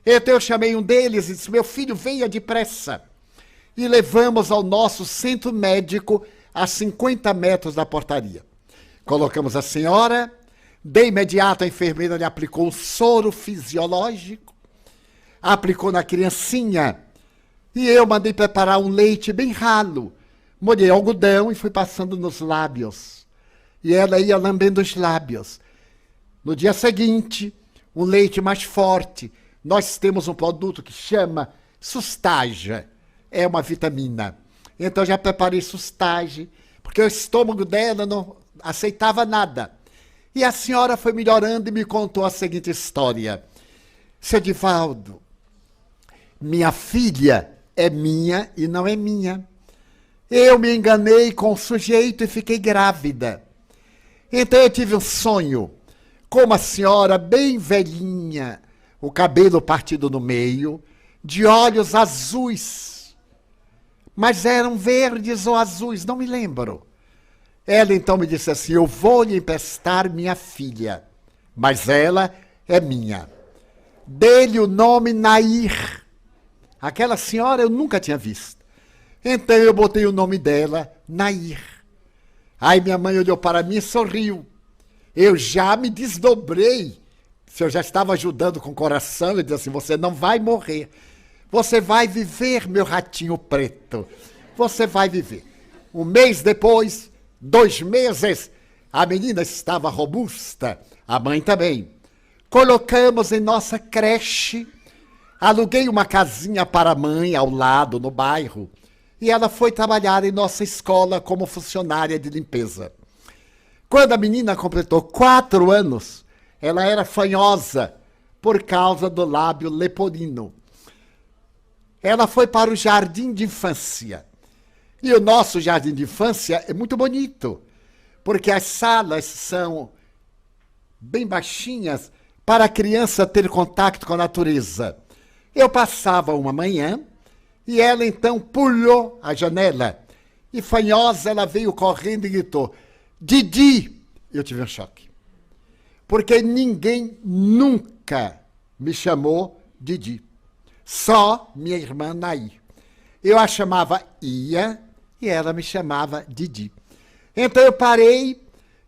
Então eu chamei um deles e disse, meu filho, venha depressa. E levamos ao nosso centro médico a 50 metros da portaria. Colocamos a senhora, de imediato a enfermeira lhe aplicou o soro fisiológico, aplicou na criancinha e eu mandei preparar um leite bem ralo, molhei algodão e fui passando nos lábios. E ela ia lambendo os lábios. No dia seguinte, um leite mais forte. Nós temos um produto que chama Sustaja. É uma vitamina. Então já preparei Sustaja, porque o estômago dela não aceitava nada. E a senhora foi melhorando e me contou a seguinte história. Seu Divaldo, minha filha é minha e não é minha. Eu me enganei com o sujeito e fiquei grávida. Então eu tive um sonho com uma senhora bem velhinha, o cabelo partido no meio, de olhos azuis. Mas eram verdes ou azuis, não me lembro. Ela então me disse assim, eu vou lhe emprestar minha filha, mas ela é minha. Dê-lhe o nome Nair. Aquela senhora eu nunca tinha visto. Então eu botei o nome dela, Nair. Aí minha mãe olhou para mim e sorriu. Eu já me desdobrei. Se eu já estava ajudando com o coração, eu disse assim, você não vai morrer. Você vai viver, meu ratinho preto. Você vai viver. Um mês depois, 2 meses, a menina estava robusta, a mãe também. Colocamos em nossa creche, aluguei uma casinha para a mãe ao lado, no bairro, e ela foi trabalhar em nossa escola como funcionária de limpeza. Quando a menina completou 4 anos, ela era fanhosa por causa do lábio leporino. Ela foi para o jardim de infância. E o nosso jardim de infância é muito bonito, porque as salas são bem baixinhas para a criança ter contato com a natureza. Eu passava uma manhã e ela então pulou a janela. E fanhosa, ela veio correndo e gritou: Didi! Eu tive um choque. Porque ninguém nunca me chamou Didi. Só minha irmã Nair. Eu a chamava Ia e ela me chamava Didi. Então eu parei,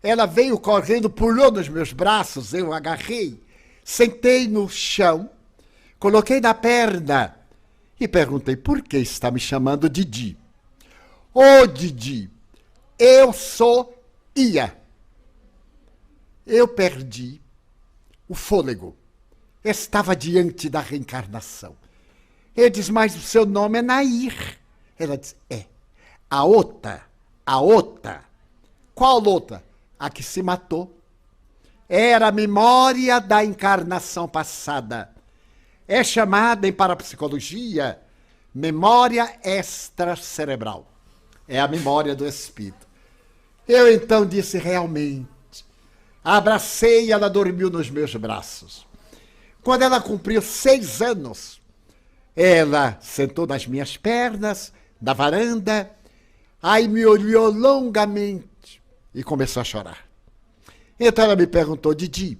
ela veio correndo, pulou nos meus braços, eu agarrei, sentei no chão, coloquei na perna e perguntei: por que está me chamando Didi? Ô Didi, eu sou Ia. Eu perdi o fôlego. Estava diante da reencarnação. Eu disse: mas o seu nome é Nair. Ela disse: é. A outra. Qual outra? A que se matou. Era a memória da encarnação passada. É chamada em parapsicologia memória extracerebral. É a memória do espírito. Eu então disse: realmente. Abracei e ela dormiu nos meus braços. Quando ela cumpriu 6 anos, ela sentou nas minhas pernas, na varanda, aí me olhou longamente e começou a chorar. Então ela me perguntou: Didi,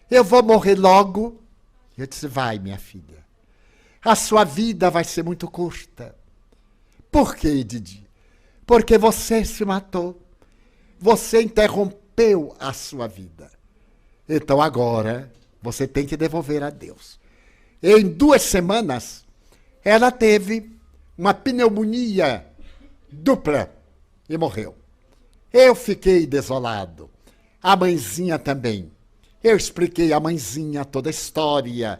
eu vou morrer logo? Eu disse: vai, minha filha. A sua vida vai ser muito curta. Por quê, Didi? Porque você se matou. Você interrompeu a sua vida. Então agora você tem que devolver a Deus. Em 2 semanas, ela teve uma pneumonia dupla e morreu. Eu fiquei desolado. A mãezinha também. Eu expliquei à mãezinha toda a história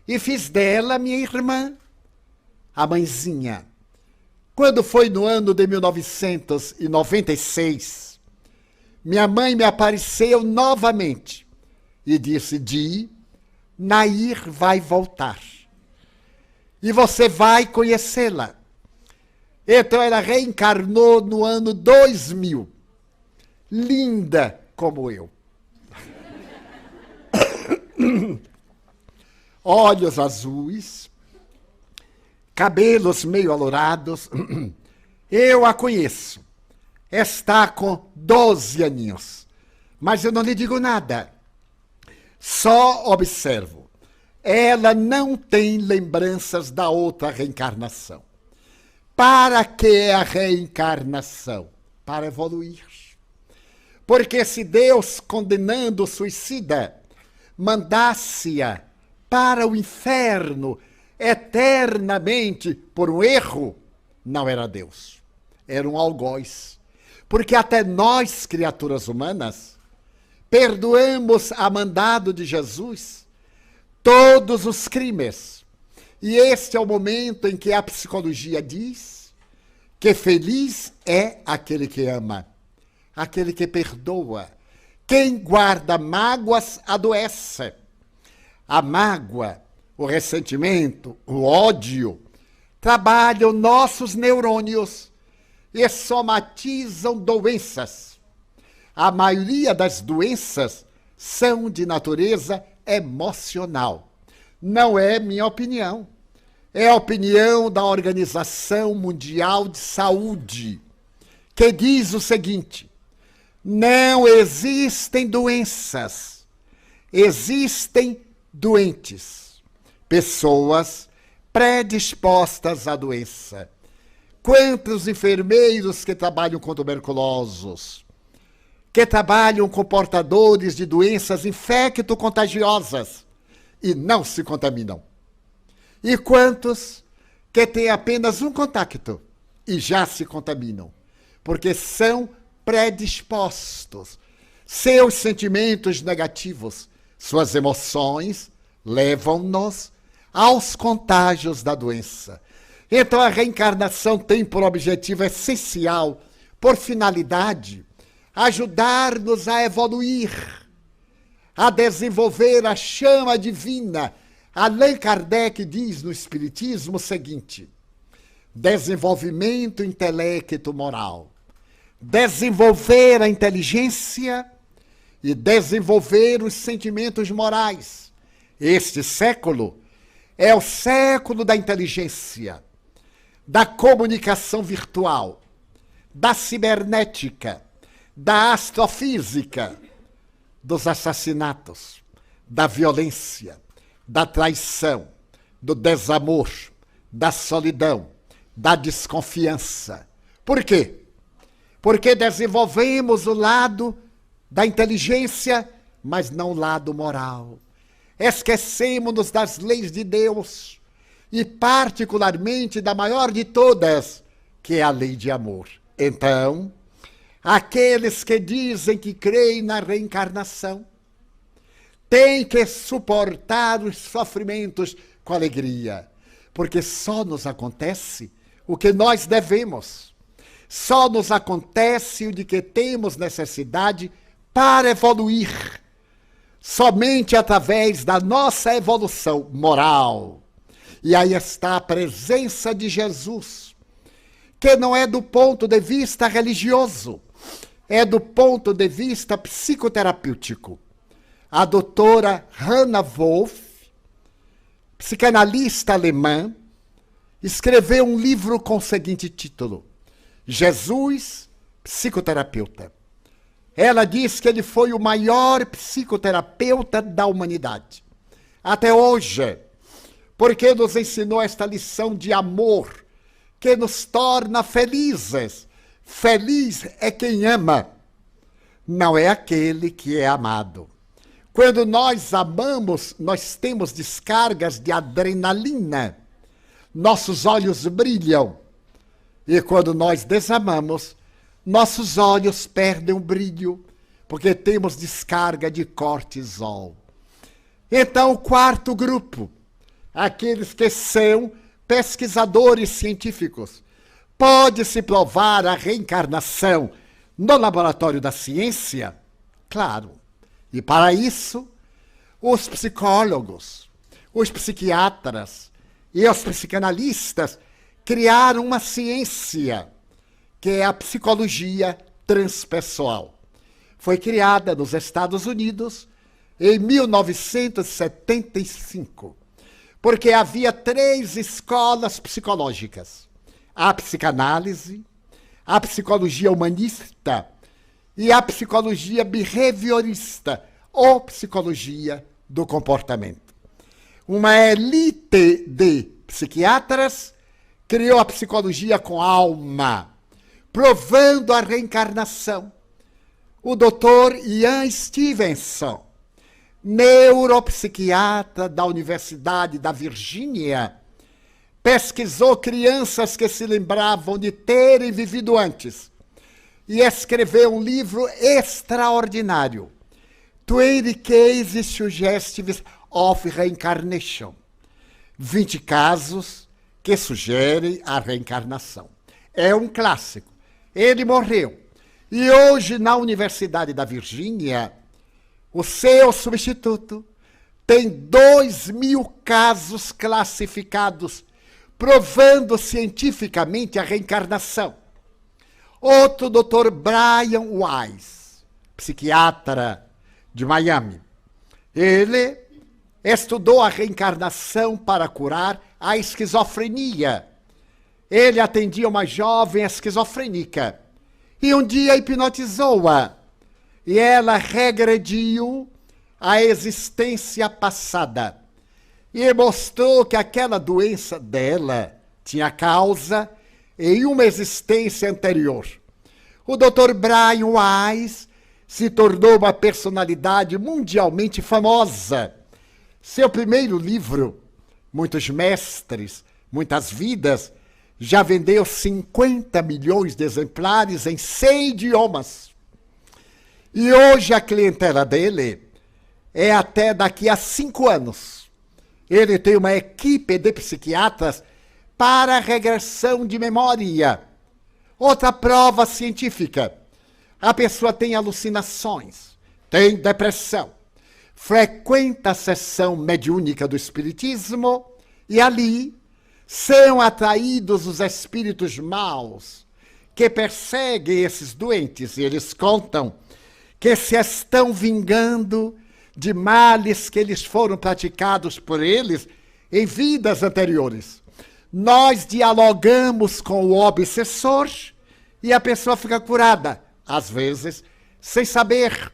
e fiz dela minha irmã, a mãezinha. Quando foi no ano de 1996, minha mãe me apareceu novamente e disse: Di, Nair vai voltar. E você vai conhecê-la. Então ela reencarnou no ano 2000. Linda como eu. Olhos azuis, cabelos meio alourados. Eu a conheço. Está com 12 aninhos. Mas eu não lhe digo nada. Só observo. Ela não tem lembranças da outra reencarnação. Para que é a reencarnação? Para evoluir. Porque se Deus, condenando o suicida, mandasse-a para o inferno eternamente por um erro, não era Deus. Era um algoz. Porque até nós, criaturas humanas, perdoamos a mandado de Jesus todos os crimes. E este é o momento em que a psicologia diz que feliz é aquele que ama, aquele que perdoa. Quem guarda mágoas adoece. A mágoa, o ressentimento, o ódio, trabalham nossos neurônios e somatizam doenças. A maioria das doenças são de natureza emocional. Não é minha opinião. É a opinião da Organização Mundial de Saúde, que diz o seguinte: não existem doenças, existem doentes. Pessoas predispostas à doença. Quantos enfermeiros que trabalham com tuberculosos, que trabalham com portadores de doenças infecto-contagiosas e não se contaminam? E quantos que têm apenas um contato e já se contaminam? Porque são predispostos. Seus sentimentos negativos, suas emoções, levam-nos aos contágios da doença. Então a reencarnação tem por objetivo essencial, por finalidade, ajudar-nos a evoluir, a desenvolver a chama divina. Allan Kardec diz no Espiritismo o seguinte: desenvolvimento intelecto moral, desenvolver a inteligência e desenvolver os sentimentos morais. Este século é o século da inteligência, da comunicação virtual, da cibernética, da astrofísica, dos assassinatos, da violência, da traição, do desamor, da solidão, da desconfiança. Por quê? Porque desenvolvemos o lado da inteligência, mas não o lado moral. Esquecemos-nos das leis de Deus e particularmente da maior de todas, que é a lei de amor. Então, aqueles que dizem que creem na reencarnação têm que suportar os sofrimentos com alegria, porque só nos acontece o que nós devemos. Só nos acontece o de que temos necessidade para evoluir. Somente através da nossa evolução moral. E aí está a presença de Jesus, que não é do ponto de vista religioso, é do ponto de vista psicoterapêutico. A doutora Hannah Wolff, psicanalista alemã, escreveu um livro com o seguinte título: Jesus, psicoterapeuta. Ela diz que ele foi o maior psicoterapeuta da humanidade, até hoje, porque nos ensinou esta lição de amor, que nos torna felizes. Feliz é quem ama, não é aquele que é amado. Quando nós amamos, nós temos descargas de adrenalina, nossos olhos brilham. E quando nós desamamos, nossos olhos perdem o brilho, porque temos descarga de cortisol. Então, o quarto grupo, aqueles que são pesquisadores científicos, pode-se provar a reencarnação no laboratório da ciência? Claro. E para isso, os psicólogos, os psiquiatras e os psicanalistas criaram uma ciência, que é a psicologia transpessoal. Foi criada nos Estados Unidos em 1975, porque havia 3 escolas psicológicas: a psicanálise, a psicologia humanista e a psicologia behaviorista, ou psicologia do comportamento. Uma elite de psiquiatras criou a psicologia com alma, provando a reencarnação. O Dr. Ian Stevenson, neuropsiquiatra da Universidade da Virgínia, pesquisou crianças que se lembravam de terem vivido antes e escreveu um livro extraordinário, 20 Cases Suggestive of Reincarnation, 20 casos que sugerem a reencarnação. É um clássico. Ele morreu. E hoje, na Universidade da Virgínia, o seu substituto tem 2.000 casos classificados, provando cientificamente a reencarnação. Outro, Dr. Brian Weiss, psiquiatra de Miami. Ele estudou a reencarnação para curar a esquizofrenia. Ele atendia uma jovem esquizofrênica e um dia hipnotizou-a. E ela regrediu à existência passada e mostrou que aquela doença dela tinha causa em uma existência anterior. O Dr. Brian Weiss se tornou uma personalidade mundialmente famosa. Seu primeiro livro, Muitos Mestres, Muitas Vidas, já vendeu 50 milhões de exemplares em 100 idiomas. E hoje a clientela dele é até daqui a 5 anos. Ele tem uma equipe de psiquiatras para regressão de memória. Outra prova científica: a pessoa tem alucinações, tem depressão, frequenta a sessão mediúnica do espiritismo e ali São atraídos os espíritos maus que perseguem esses doentes, e eles contam que se estão vingando de males que eles foram praticados por eles em vidas anteriores. Nós dialogamos com o obsessor e a pessoa fica curada, às vezes, sem saber.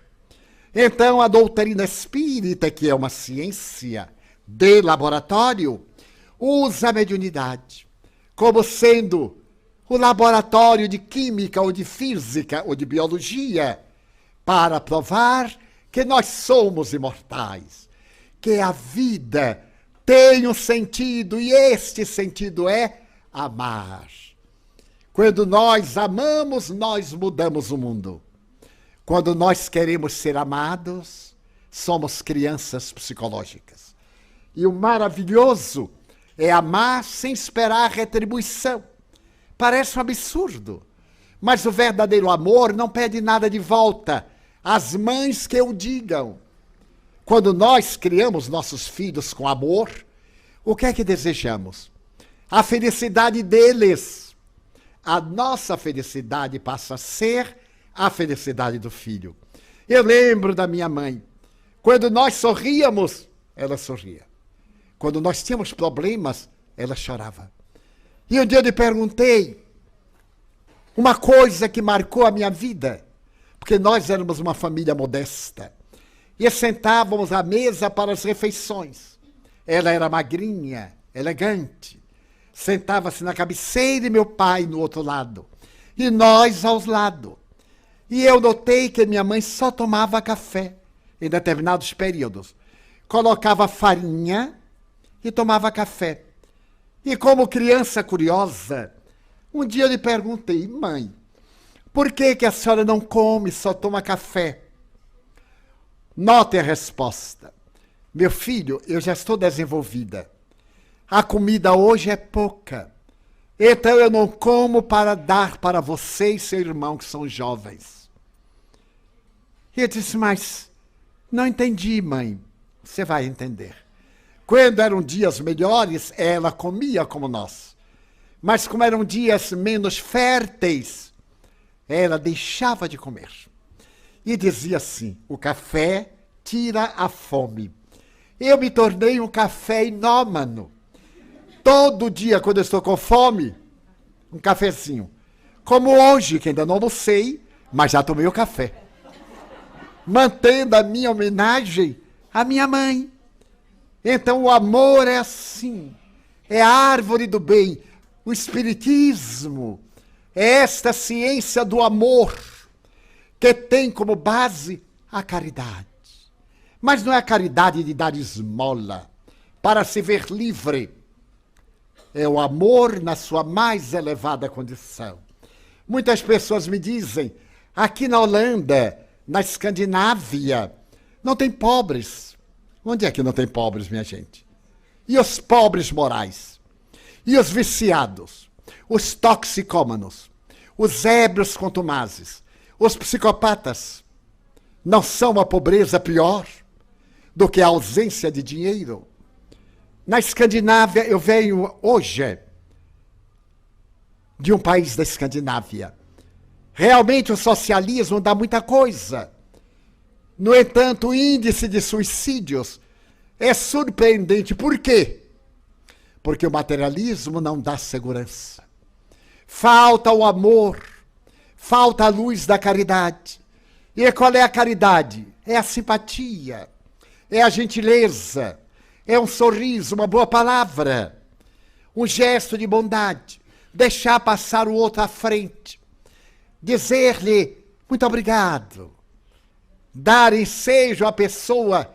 Então, a doutrina espírita, que é uma ciência de laboratório, usa a mediunidade como sendo o laboratório de química ou de física ou de biologia para provar que nós somos imortais, que a vida tem um sentido e este sentido é amar. Quando nós amamos, nós mudamos o mundo. Quando nós queremos ser amados, somos crianças psicológicas. E o maravilhoso é amar sem esperar retribuição. Parece um absurdo, mas o verdadeiro amor não pede nada de volta. As mães que o digam. Quando nós criamos nossos filhos com amor, o que é que desejamos? A felicidade deles. A nossa felicidade passa a ser a felicidade do filho. Eu lembro da minha mãe. Quando nós sorríamos, ela sorria. Quando nós tínhamos problemas, ela chorava. E um dia eu lhe perguntei uma coisa que marcou a minha vida, porque nós éramos uma família modesta e sentávamos à mesa para as refeições. Ela era magrinha, elegante, sentava-se na cabeceira e meu pai no outro lado, e nós aos lados. E eu notei que minha mãe só tomava café em determinados períodos. Colocava farinha e tomava café. E como criança curiosa, um dia eu lhe perguntei, mãe, por que a senhora não come, só toma café? Note a resposta. Meu filho, eu já estou desenvolvida. A comida hoje é pouca. Então eu não como para dar para você e seu irmão, que são jovens. E eu disse, mas não entendi, mãe. Você vai entender. Quando eram dias melhores, ela comia como nós. Mas como eram dias menos férteis, ela deixava de comer. E dizia assim, o café tira a fome. Eu me tornei um caféinômano. Todo dia, quando eu estou com fome, um cafezinho. Como hoje, que ainda não almocei, mas já tomei o café. Mantendo a minha homenagem à minha mãe. Então o amor é assim, é a árvore do bem. O espiritismo é esta ciência do amor que tem como base a caridade. Mas não é a caridade de dar esmola para se ver livre. É o amor na sua mais elevada condição. Muitas pessoas me dizem, aqui na Holanda, na Escandinávia, não tem pobres. Onde é que não tem pobres, minha gente? E os pobres morais? E os viciados? Os toxicômanos? Os ébrios contumazes? Os psicopatas? Não são uma pobreza pior do que a ausência de dinheiro? Na Escandinávia, eu venho hoje de um país da Escandinávia. Realmente o socialismo dá muita coisa. No entanto, o índice de suicídios é surpreendente. Por quê? Porque o materialismo não dá segurança. Falta o amor, falta a luz da caridade. E qual é a caridade? É a simpatia, é a gentileza, é um sorriso, uma boa palavra, um gesto de bondade, deixar passar o outro à frente, dizer-lhe muito obrigado, dar ensejo à pessoa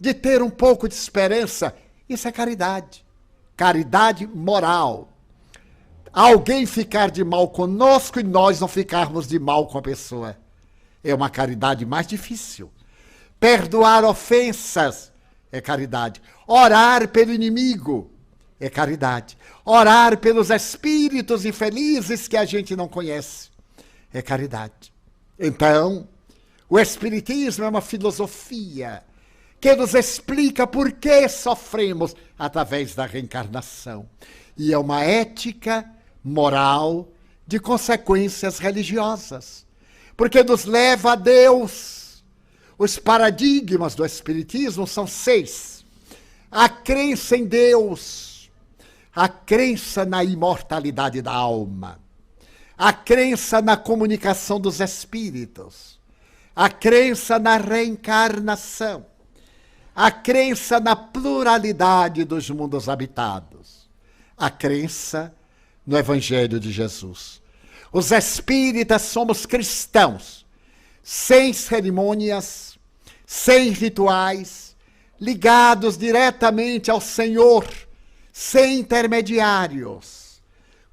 de ter um pouco de esperança. Isso é caridade, caridade moral. Alguém ficar de mal conosco e nós não ficarmos de mal com a pessoa. É uma caridade mais difícil. Perdoar ofensas é caridade. Orar pelo inimigo é caridade. Orar pelos espíritos infelizes que a gente não conhece é caridade. Então, o Espiritismo é uma filosofia que nos explica por que sofremos através da reencarnação. E é uma ética moral de consequências religiosas, porque nos leva a Deus. Os paradigmas do Espiritismo são 6. A crença em Deus, a crença na imortalidade da alma, a crença na comunicação dos espíritos, a crença na reencarnação, a crença na pluralidade dos mundos habitados, a crença no Evangelho de Jesus. Os espíritas somos cristãos, sem cerimônias, sem rituais, ligados diretamente ao Senhor, sem intermediários,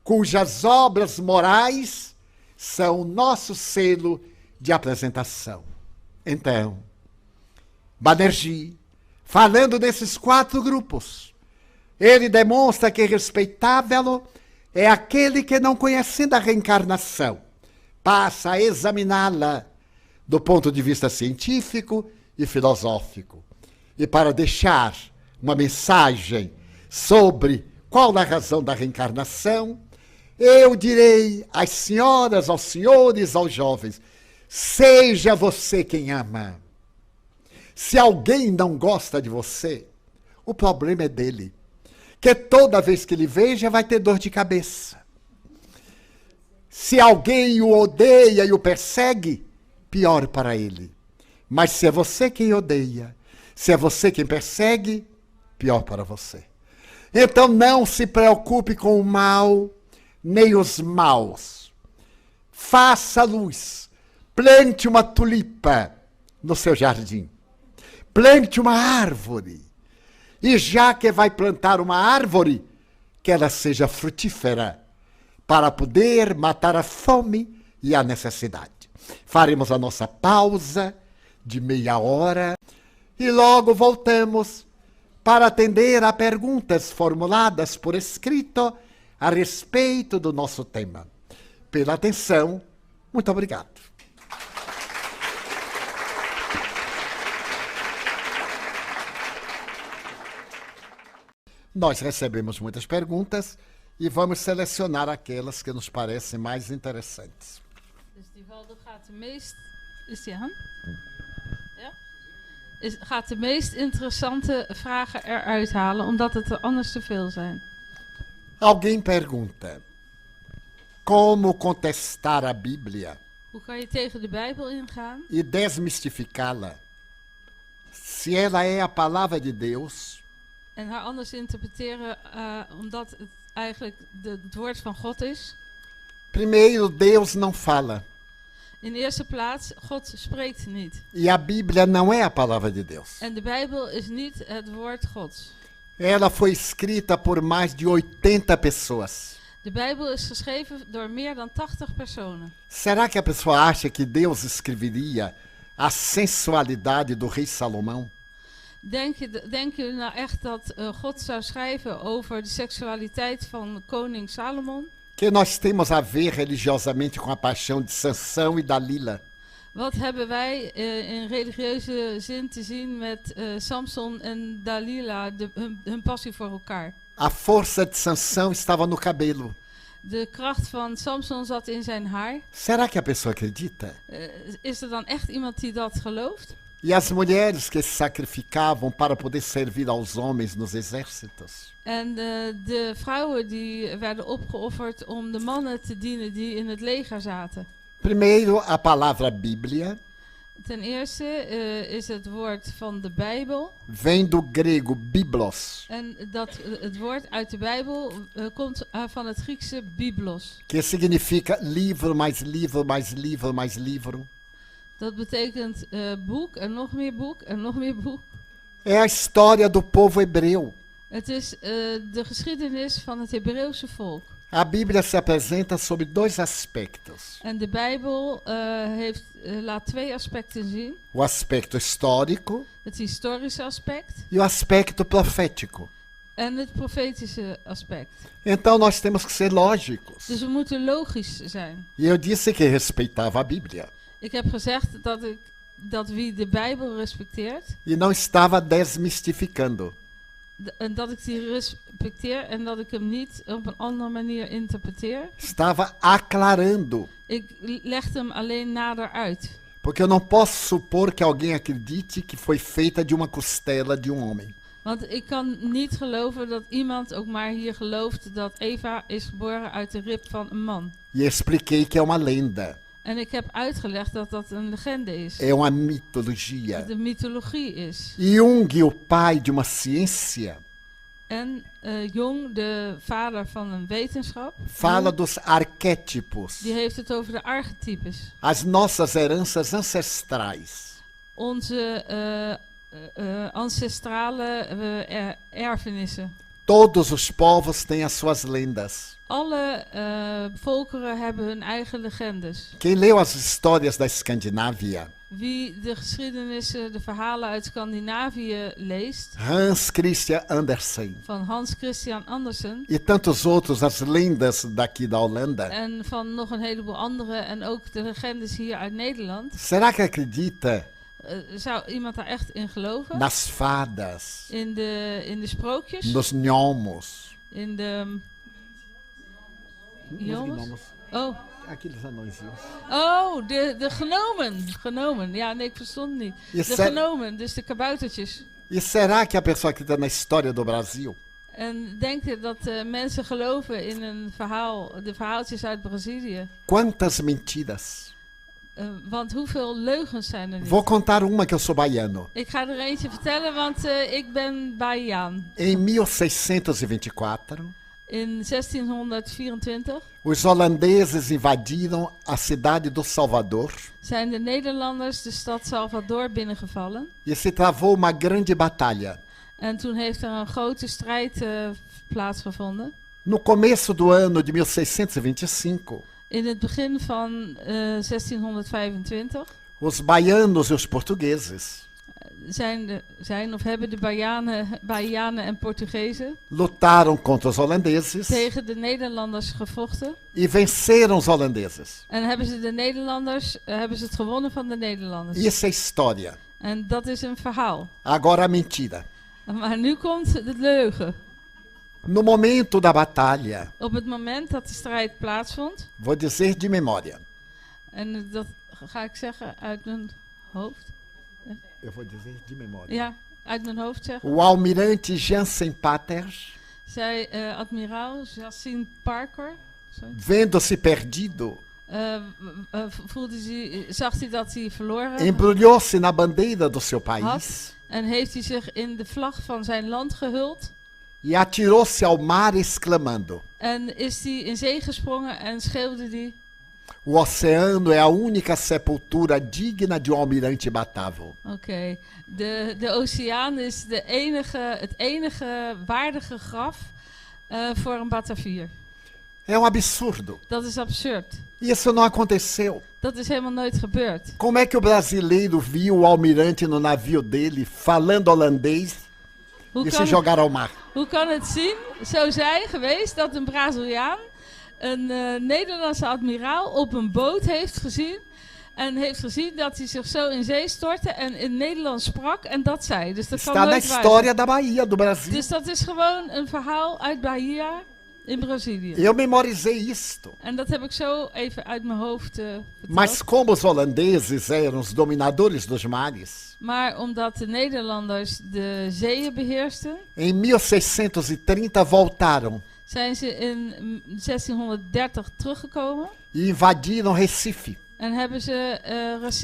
cujas obras morais são o nosso selo de apresentação. Então, Banerjee, falando desses 4 grupos, ele demonstra que respeitável é aquele que, não conhecendo a reencarnação, passa a examiná-la do ponto de vista científico e filosófico. E para deixar uma mensagem sobre qual a razão da reencarnação, eu direi às senhoras, aos senhores, aos jovens: seja você quem ama. Se alguém não gosta de você, o problema é dele, que toda vez que ele veja vai ter dor de cabeça. Se alguém o odeia e o persegue, pior para ele. Mas se é você quem odeia, se é você quem persegue, pior para você. Então não se preocupe com o mal, nem os maus. Faça luz. Plante uma tulipa no seu jardim. Plante uma árvore. E já que vai plantar uma árvore, que ela seja frutífera, para poder matar a fome e a necessidade. Faremos a nossa pausa de meia hora e logo voltamos para atender a perguntas formuladas por escrito a respeito do nosso tema. Pela atenção, muito obrigado. Nós recebemos muitas perguntas e vamos selecionar aquelas que nos parecem mais interessantes. Dus die Waldo gaat de meest... Is die aan? Ja? Gaat de meest interessante vragen eruit halen, omdat het er anders te veel zijn. Alguém pergunta: como contestar a Bíblia Hoe kan je tegen de Bijbel ingaan e desmistificá-la, se ela é a palavra de Deus en haar anders interpreteren, omdat het eigenlijk het woord van God is? Primeiro, Deus não fala. In de eerste plaats, God spreekt niet. E a Bíblia não é a palavra de Deus. En de Bijbel is niet het woord Gods. Ela foi escrita por mais de 80 pessoas. De Bijbel is geschreven door meer dan 80 personen. Será que a pessoa acha que Deus escreveria a sensualidade do rei Salomão? Denken jullie nou echt dat God zou schrijven over de seksualiteit van koning Salomon? Que nós temos a ver religiosamente com a paixão de Sansão e Dalila? Wat hebben wij in religieuze zin te zien met Samson en Dalila, hun passie voor elkaar? A força de Sansão estava no cabelo. De kracht van Samson zat in zijn haar. Será que a pessoa acredita? Is er dan echt iemand die dat gelooft? E as mulheres que se sacrificavam para poder servir aos homens nos exércitos? En de vrouwen die werden opgeofferd om de mannen te dienen die in het leger zaten. Primeiro, a palavra Bíblia Ten eerste is het woord van de Bijbel. vem do grego biblos, En het woord uit de Bijbel komt van het Griekse biblos. que significa livro, mais livro, mais livro, mais livro. Dat betekent boek en nog meer boek en nog meer boek. É a história do povo hebreu. Het is de geschiedenis van het Hebreeuwse volk. A Bíblia se apresenta sob 2 aspectos. En de Bijbel laat 2 aspecten zien. O aspecto histórico Het historische aspect e o aspecto profético. en het profetische aspect. Então nós temos que ser lógicos. Dus we moeten logisch zijn. E eu disse que respeitava a Bíblia. Ik heb gezegd dat wie de Bijbel respecteert, E não estava desmistificando. En dat ik die respecteer en dat ik hem niet op een andere manier interpreteer. Estava aclarando. Ik leg hem alleen nader uit. Porque eu não posso supor que alguém acredite que foi feita de uma costela de homem. Want ik kan niet geloven dat iemand ook maar hier gelooft dat Eva is geboren uit de rib van een man. E expliquei que é uma lenda. En ik heb uitgelegd dat dat een legende is. É uma mitologia. Dat het een mythologie is. Jung, o pai de uma ciência, En Jung, de vader van een wetenschap, fala Jung, dos arquétipos, die heeft het over de archetypes. as nossas heranças ancestrais. Onze ancestrale erfenissen. Todos os povos têm as suas lendas. Alle volkeren hebben hun eigen legendes. Quem leu as histórias da Escandinávia, Wie de geschiedenissen, de verhalen uit Scandinavië leest, Hans Christian Andersen van Hans Christian Andersen e tantos outros, as lendas daqui da Holanda, en van nog een heleboel andere en ook de legendes hier uit Nederland, será que acredita zou iemand daar echt in geloven? nas fadas, In de sprookjes? nos gnomos? In de... Jongens? Oh, Aqueles anõezinhos. oh de genomen. Genomen. Ja, nee, ik verstond niet. E, De ser- genomen, dus de kaboutertjes. e será que a pessoa acredita na história do Brasil? En denk je dat mensen geloven in een verhaal, de verhaaltjes uit Brazilië? Quantas mentiras? Want hoeveel leugens zijn er niet? Vou contar uma que eu sou baiano. Ik ga er eentje vertellen, want ik ben Bahiaan. Em 1624, In 1624 os holandeses invadiram a cidade do Salvador zijn de Nederlanders de stad Salvador binnengevallen. e se travou uma grande batalha. En toen heeft er een grote strijd plaatsgevonden. No começo do ano de 1625, In het begin van 1625 os baianos e os portugueses hebben de Bahianen en Portugezen lutaram contra os holandeses tegen de Nederlanders gevochten. e venceram os holandeses. En hebben ze het gewonnen van de Nederlanders. Isso é história. En dat is een verhaal. Agora a mentira. Maar nu komt de leugen. No momento da batalha, Op het moment dat de strijd plaatsvond, vou dizer de memória. en dat ga ik zeggen uit mijn hoofd. Eu vou dizer de memória. Ja, uit mijn hoofd zeggen. O almirante Jansen Paters, Zij, admiraal Jacinthe Parker, vendo-se perdido, zag hij dat hij verloren embrulhou-se na bandeira do seu país had. En heeft hij zich in de vlag van zijn land gehuld. e atirou-se ao mar exclamando: En is hij in zee gesprongen en schreeuwde hij: O oceano é a única sepultura digna de almirante Batavo. Oké, de oceaan is het enige waardige graf voor een Batavier. É absurdo. Dat is absurd. Isso não aconteceu. Dat is helemaal nooit gebeurd. Como é que o brasileiro viu o almirante no navio dele falando holandês e se jogar ao mar? Hoe kan het zo zijn geweest dat een Braziliaan een Nederlandse admiraal op een boot heeft gezien en heeft gezien dat hij zich zo in zee stortte en in Nederlands sprak en dat zei. Dus dat kan Está na nooit waar história zijn. da Bahia, do Brasil. Dus dat is gewoon een verhaal uit Bahia in Brazilië. Eu memorizei isto. En dat heb ik zo even uit mijn hoofd verteld. Mas como os holandeses eram os dominadores dos mares, Maar omdat de Nederlanders de zeeën beheersten, em 1630 voltaram zijn ze in 1630 teruggekomen e invadiram Recife. en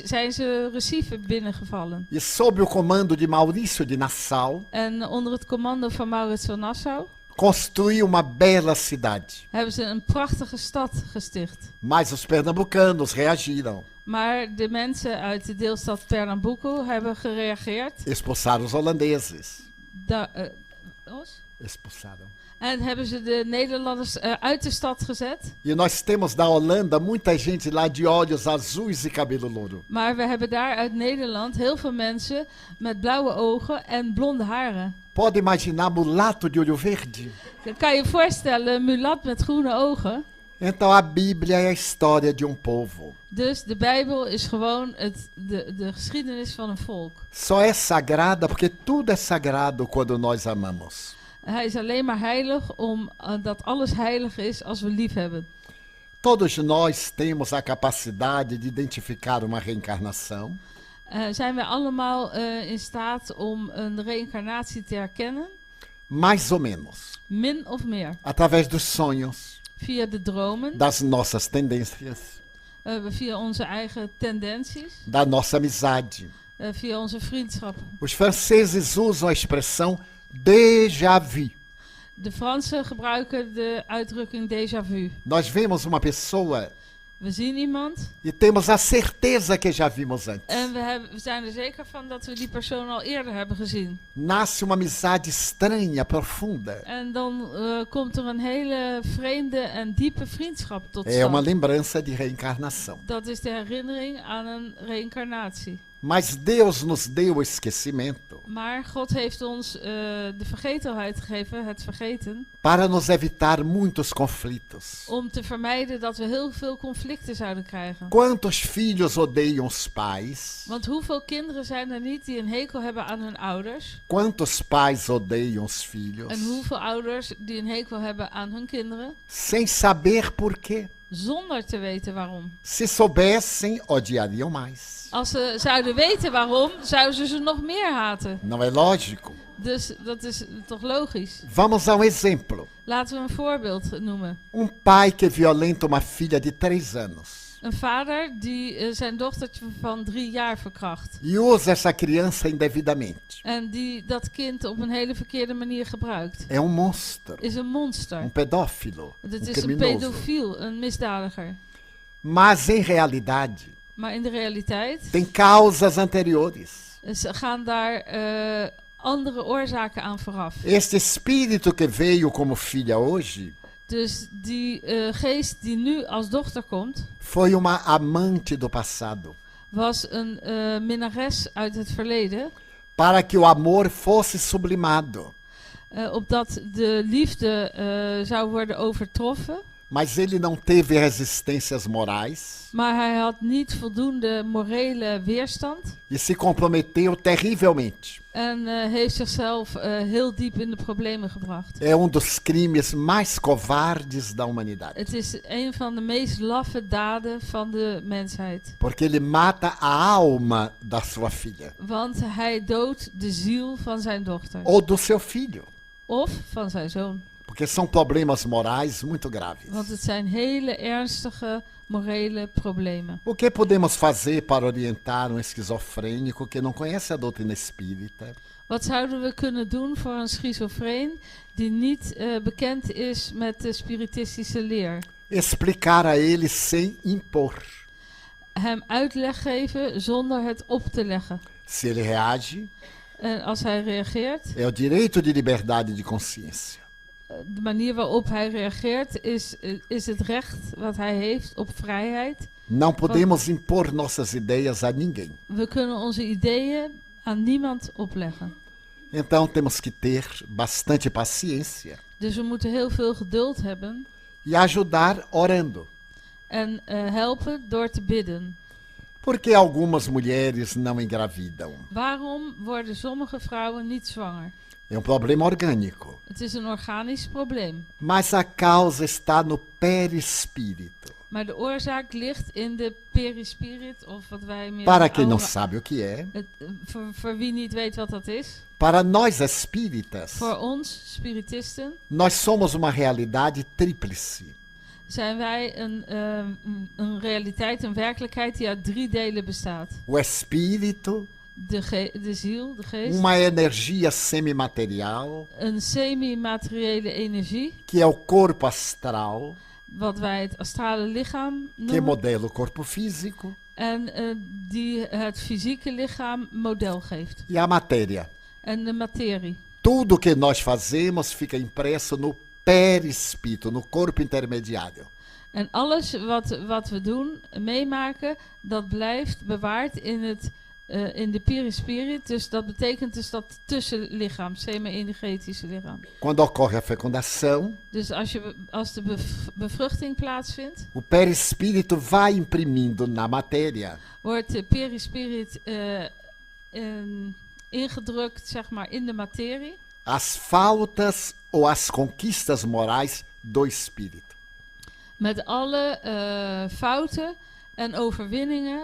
zijn ze Recife binnengevallen. E sob o comando de Maurício de Nassau, En onder het commando van Maurits van Nassau construiu uma bela cidade. hebben ze een prachtige stad gesticht. Mas os pernambucanos reagiram. Maar de mensen uit de deelstad Pernambuco hebben gereageerd. Expulsaram os holandeses. Expulsaram. En hebben ze de Nederlanders uit de stad gezet. E nós temos da Holanda muita gente lá de olhos azuis e cabelo louro. Maar we hebben daar uit Nederland heel veel mensen met blauwe ogen en blonde haren. Pode imaginar mulato de olho verde? Kan je voorstellen, mulat met groene ogen? Então a Bíblia é a história de povo. Dus de Bijbel is gewoon de geschiedenis van een volk. Só é sagrada porque tudo é sagrado quando nós amamos. Hij is alleen maar heilig omdat alles heilig is als we lief hebben. Todos nós temos a capacidade de identificar uma reencarnação. Zijn wij allemaal in staat om een reïncarnatie te herkennen? Mais ou menos. Min of meer. Através dos sonhos, Via de dromen, das nossas tendências, via onze eigen tendenties, da nossa amizade. via onze vriendschappen. Os franceses usam a expressão déjà vu. De Fransen gebruiken de uitdrukking déjà vu. Nós vemos uma pessoa We zien iemand e temos a certeza que já vimos antes. en we zijn er zeker van dat we die persoon al eerder hebben gezien. Nasce uma amizade estranha, profunda. En dan komt er een hele vreemde en diepe vriendschap tot É uma stand. lembrança de reencarnação. Dat is de herinnering aan een reïncarnatie. Mas Deus nos deu o esquecimento Maar God heeft ons de vergetelheid gegeven, het vergeten, para nos evitar muitos conflitos. om te vermijden dat we heel veel conflicten zouden krijgen. Quantos filhos odeiam os pais? Want hoeveel kinderen zijn er niet die een hekel hebben aan hun ouders? Quantos pais odeiam os filhos? En hoeveel ouders die een hekel hebben aan hun kinderen? Sem saber por quê. Zonder te weten waarom. Se soubessem, odiariam mais. Als ze zouden weten waarom, zouden ze ze nog meer haten. Não é lógico? Dus dat is toch logisch. Vamos a um exemplo. Laten we een voorbeeld noemen. Pai que violenta uma filha de 3 anos Een vader die zijn dochtertje van 3 jaar verkracht. e usa essa criança indevidamente. En die dat kind op een hele verkeerde manier gebruikt. É monstro, Is een monster. pedófilo, Het is een criminoso. pedofiel, een misdadiger. Mas em realidade, Maar in de realiteit tem causas anteriores. gaan daar andere oorzaken aan vooraf. Este espírito que veio como filha hoje Dus die geest die nu als dochter komt, foi uma amante do passado, was een minnares uit het verleden. para que o amor fosse sublimado. Opdat de liefde zou worden overtroffen. Mas ele não teve resistências morais Maar hij had niet voldoende morele weerstand. e se comprometeu terrivelmente. En heeft zichzelf heel diep in de problemen gebracht. É dos crimes mais covardes da humanidade. Het is een van de meest laffe daden van de mensheid. Porque ele mata a alma da sua filha. Want hij doodt de ziel van zijn dochter. Ou do seu filho. Of van zijn zoon. Porque são problemas morais muito graves. Want het zijn hele ernstige morele problemen. O que podemos fazer para orientar esquizofrênico que não conhece a doutrina espírita? Wat zouden we kunnen doen voor een schizofreen die niet bekend is met de spiritistische leer? Explicar a ele sem impor. Hem uitleg geven zonder het op te leggen. Se ele reage, En als hij reageert, é o direito de liberdade de consciência. de manier waarop hij reageert is het recht wat hij heeft op vrijheid. Não podemos impor nossas ideias a ninguém. We kunnen onze ideeën aan niemand opleggen. Então temos que ter bastante paciência Dus we moeten heel veel geduld hebben e ajudar orando. en helpen door te bidden. Por que algumas mulheres não engravidam? Waarom worden sommige vrouwen niet zwanger? É problema orgânico. Het is een organisch probleem. Mas a causa está no perispírito. Maar de oorzaak ligt in de perispirit, of wat wij meer... Para quem não sabe o que é, voor wie niet weet wat dat is. para nós espíritas, Voor ons, spiritisten, nós somos uma realidade tríplice. zijn wij een realiteit, een werkelijkheid die uit 3 delen bestaat. O espírito, De ziel, de geest. uma energia semimaterial, Een semi-materiële energie, que é o corpo astral, wat wij het astrale lichaam que noemen. modela o corpo físico, En die het fysieke lichaam model geeft. e a matéria. En de materie. Tudo que nós fazemos fica impresso no perispírito, no corpo intermediário. En alles wat we doen, meemaken, dat blijft bewaard in het in de perispirit. Dus dat betekent dus dat tussenlichaam, semi-energetische lichaam. Quando ocorre a fecundação, Dus als de bevruchting plaatsvindt, o perispírito vai imprimindo na matéria wordt de perispirit ingedrukt, zeg maar, in de materie. as faltas ou as conquistas morais do espírito. Met alle fouten en overwinningen,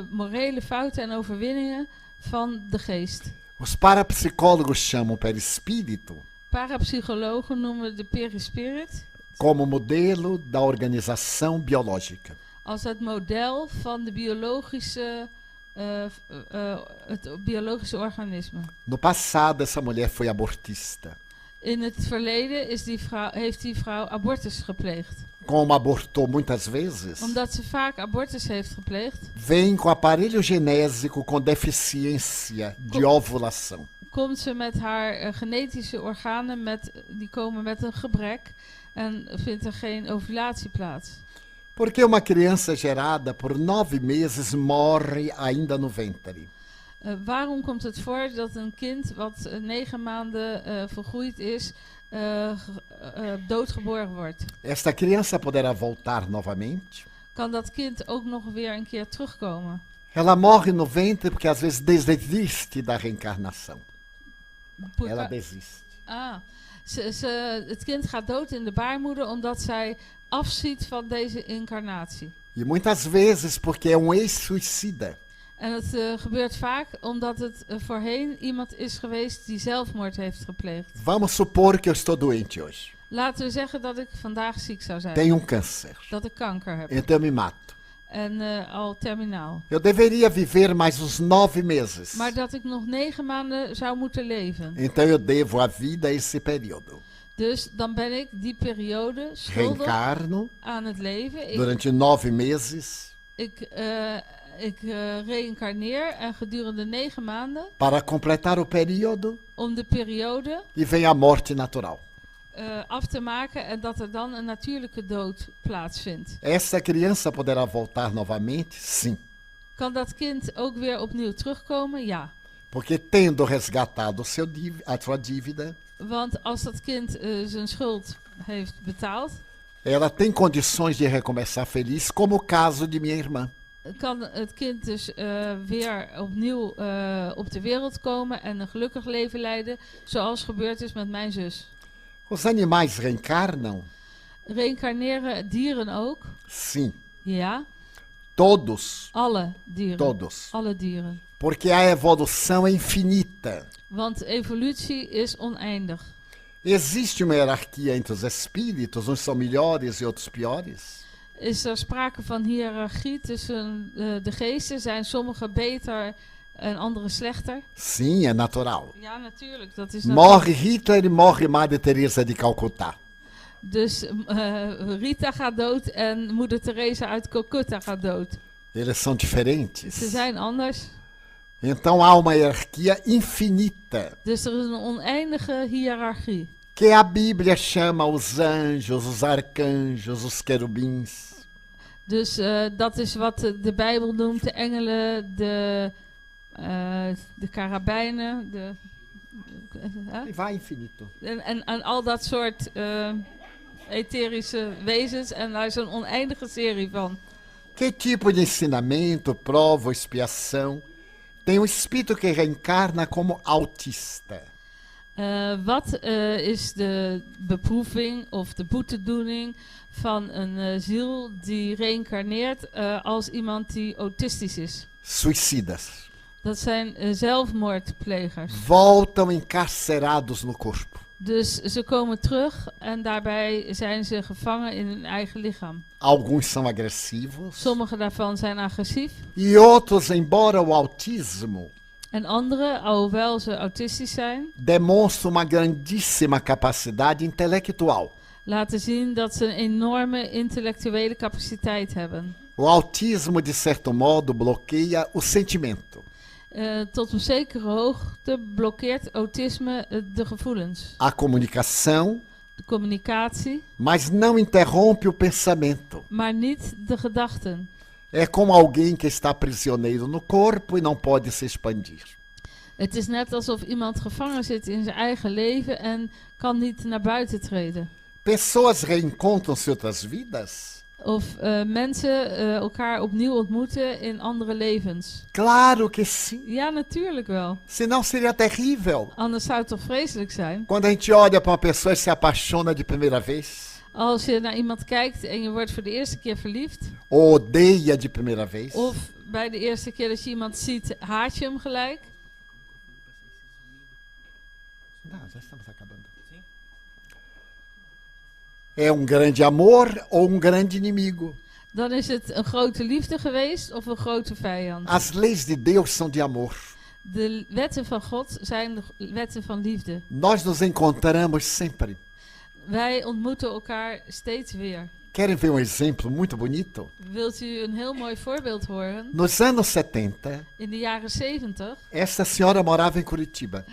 morele fouten en overwinningen van de geest. Os parapsicólogos chamam perispírito Parapsychologen noemen de perispirit como modelo da organização biológica. als het model van de het biologische organisme. No passado, essa mulher foi abortista. In het verleden heeft die vrouw abortus gepleegd. Como abortou muitas vezes, Omdat ze vaak abortus heeft gepleegd, vem com aparelho genésico com deficiência de ovulação. komt ze met haar genetische organen, die komen met een gebrek en vindt er geen ovulatie plaats. Porque uma criança gerada por 9 meses morre ainda no ventre. Waarom komt het voor dat een kind wat 9 maanden volgroeid is, doodgeboren wordt? Esta criança poderá voltar novamente. Kan dat kind ook nog weer een keer terugkomen? Ela morre no ventre porque às vezes desiste da reencarnação. Ela desiste. Het kind gaat dood in de baarmoeder omdat zij afziet van deze incarnatie. E muitas vezes porque é ex-suicida. En het gebeurt vaak omdat het voorheen iemand is geweest die zelfmoord heeft gepleegd. Vamos supor que eu estou doente hoje. Laten we zeggen dat ik vandaag ziek zou zijn. Tenho câncer. Dat ik kanker heb. Então eu me mato. En al terminaal. Eu deveria viver mais uns 9 meses. Maar dat ik nog 9 maanden zou moeten leven. Então eu devo a vida a esse período. Dus dan ben ik die periode schuldig Reencarno aan het leven. durante 9 meses. Ik reïncarneer en gedurende 9 maanden. Para completar o período. Om de periode. E vem a morte natural. Af te maken en dat er dan een natuurlijke dood plaatsvindt. Essa criança poderá voltar novamente? Sim. Kan dat kind ook weer opnieuw terugkomen? Ja. Porque tendo resgatado a sua dívida, want als dat kind zijn schuld heeft betaald, ela tem condições de recomeçar feliz, como o caso de minha irmã. Kan het kind dus weer opnieuw op de wereld komen en een gelukkig leven leiden, zoals gebeurd is met mijn zus. Os animais reencarnam? Reïncarneren dieren ook? Sim. Ja. Todos. Alle dieren. Todos. Alle dieren. Porque a evolução é infinita. Want evolutie is oneindig. Existe uma hierarquia entre os espíritos, uns são melhores e outros piores? Is er sprake van hiërarchie tussen de geesten? Zijn sommigen beter en anderen slechter? Sim, é natural. Ja, natuurlijk. Dat is morre Hitler e morre Madre Teresa de Calcutá. Dus Rita gaat dood en Moeder Teresa uit Calcutta gaat dood. Eles são diferentes. Ze zijn anders. Então há uma hierarquia infinita. Dus er is een oneindige hiërarchie. Que a Bíblia chama os anjos, os arcanjos, os querubins. Dus dat is wat de Bijbel noemt de engelen, de karabijnen, E vai infinito. En al dat soort etherische wezens. En daar is een oneindige serie van. Que tipo de ensinamento, prova ou expiação tem um espírito que reencarna como autista? Wat is de beproeving of de boetedoening van een ziel die reïncarneert als iemand die autistisch is? Suicidas. Dat zijn zelfmoordplegers. Voltam encarcerados no corpo. Dus ze komen terug en daarbij zijn ze gevangen in hun eigen lichaam. Alguns são agressivos. Sommige daarvan zijn agressief. E outros, embora o autismo En andere, alhoewel ze autistisch zijn, demonstram uma grandíssima capacidade intelectual. laten zien dat ze een enorme intellectuele capaciteit hebben. O autismo, de certo modo, bloqueia o sentimento. Tot een zekere hoogte blokkeert autisme de gevoelens. A comunicação, De communicatie, mas não interrompe o pensamento. maar niet de gedachten. É como alguém que está prisioneiro no corpo e não pode se expandir. Het is net alsof iemand gevangen zit in zijn eigen leven en kan niet naar buiten treden. Pessoas reencontram-se em outras vidas? Of mensen elkaar opnieuw ontmoeten in andere levens. Claro que sim. Ja, natuurlijk wel. Senão seria terrível. Anders zou het toch vreselijk zijn? Quando a gente olha para uma pessoa e se apaixona de primeira vez, Als je naar iemand kijkt en je wordt voor de eerste keer verliefd. ou odeia de primeira vez, Of bij de eerste keer dat je iemand ziet, haat je hem gelijk. Não, já estamos acabando. É grande amor ou grande inimigo. Dan is het een grote liefde geweest of een grote vijand. As leis de Deus são de amor. De wetten van God zijn de wetten van liefde. Nós nos encontramos sempre. Wij ontmoeten elkaar steeds weer. Querem ver exemplo muito bonito? Wilt u een heel mooi voorbeeld horen? Nos anos 70, In de jaren 70 essa senhora morava em Curitiba